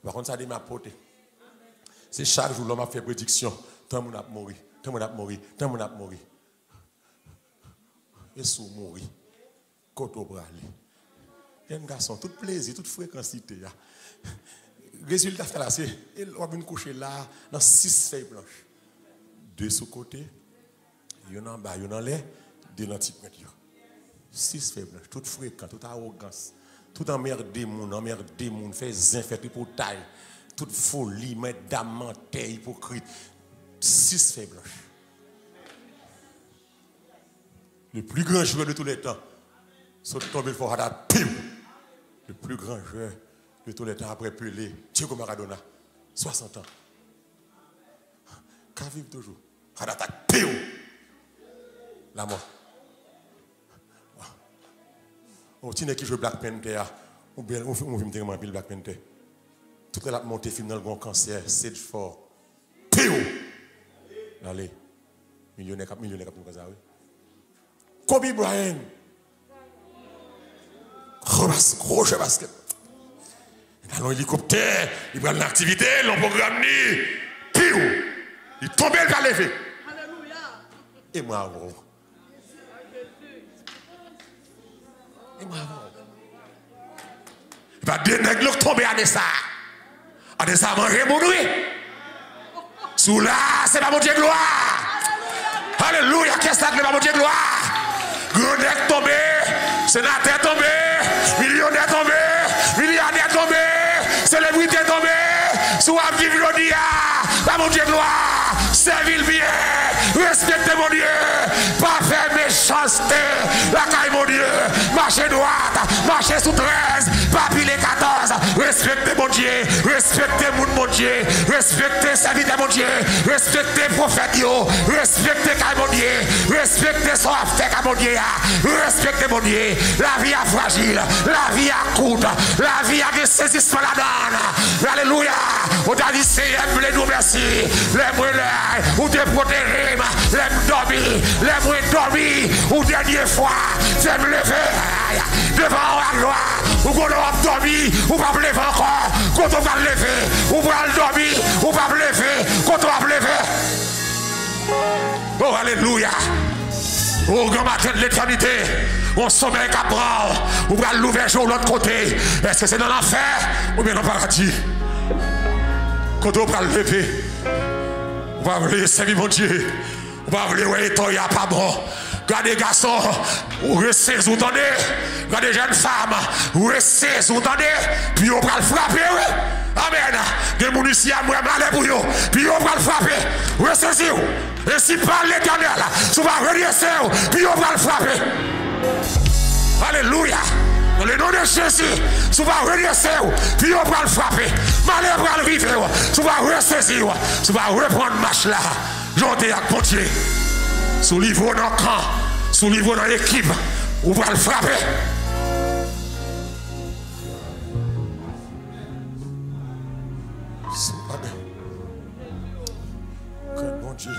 Par contre, ça dit ma pote. C'est chaque jour l'homme a fait prédiction. Tant mon a mourir, tant mon a mourir, tant mon a mourir. Et sous mourir. Côte au bras. Il y a un garçon, tout plaisir, toute fréquencité. Le résultat, c'est il va venir coucher là, dans 6 feuilles blanches. 2 sous côté, il y en a en bas, il y en a en l'air, 2 dans le petit 6 feuilles blanches, toute fréquence, toute arrogance, toute emmerdé moun, fait zin, fait pour taille, toute folie, mesdames, menteur, hypocrite. 6 feuilles blanches. Le plus grand joueur de tous les temps, c'est tombé fort à pim. Le plus grand joueur de tous les temps après Pelé, Diego Maradona, 60 ans. Qu'à vivre toujours. Hadata pim. La mort. On tient qui joue Black Panther, ou bien on filme Black Panther. Toute la montée film dans le grand cancer, Sage 4. Pim. Allez. Millionnaire comme ça, oui. Kobe Bryant. Gros jeu basket. Dans l'hélicoptère, il prend l'activité, l'on programme ni. Piou. Il tombe, il va lever. Alléluia. Et moi, gros. Et moi, gros. Il va dénégler le tomber à ça. À ça, manger mon nuit. Sous là, c'est pas mon Dieu gloire. Alléluia. Qu'est-ce que c'est que mon Dieu gloire? Grenade tombé, sénateur tombé, millionnaire tombé, milliardaire tombé, célébrité tombé, sous la vie Vilonia, la mon Dieu gloire, servir bien, respectez mon Dieu, pas faire méchanceté, la caille mon Dieu, marcher droite, marcher sous 13, pas piler 14, respectez mon Dieu, respectez mon Dieu, respectez serviteur mon Dieu, respectez prophète yo, respectez caille mon Dieu, respectez son affaire mon Dieu. Respectez mon Dieu. La vie est fragile. La vie est courte. La vie a des saisissements là-dedans. Alléluia. On t'a dit, Seigneur, nous merci. Les moelleux, ou te protéger. Les dormir. Ou dernière fois, fais me lever. Devant la gloire. Ou qu'on va dormir. Ou pas lever encore. Quand on va lever. Ou va dormir. Ou pas lever. Quand on va lever. Oh, alléluia. Au grand matin de l'éternité, on sommeil qu'à prendre, ou va l'ouverture de l'autre côté. Est-ce que c'est dans l'enfer ou bien dans le paradis? Quand on va le lever, on va vouloir servir mon Dieu. On va vouloir ouais, il n'y a pas bon. Regardez garçons, ou restez, vous entendez? Regardez jeunes femmes, ou restez, vous entendez? Puis on va le frapper, oui. Amen. Des gens ici à moi, malais pour eux. Puis on va le frapper. Restez-vous. Et si par l'éternel, tu vas redresser, puis on va le frapper. Alléluia. Dans le nom de Jésus, tu vas redresser, puis on va le frapper. Malais va le vivre, tu vas ressaisir, tu vas reprendre marche là. J'entends avec mon Dieu. Sous le niveau dans le camp, sous le niveau dans l'équipe, on va le frapper. Que bon Dieu.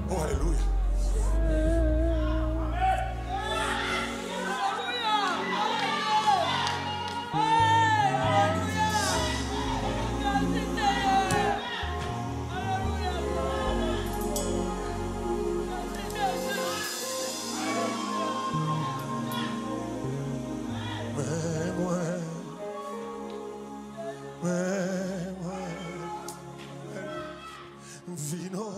Oh, alléluia. Vino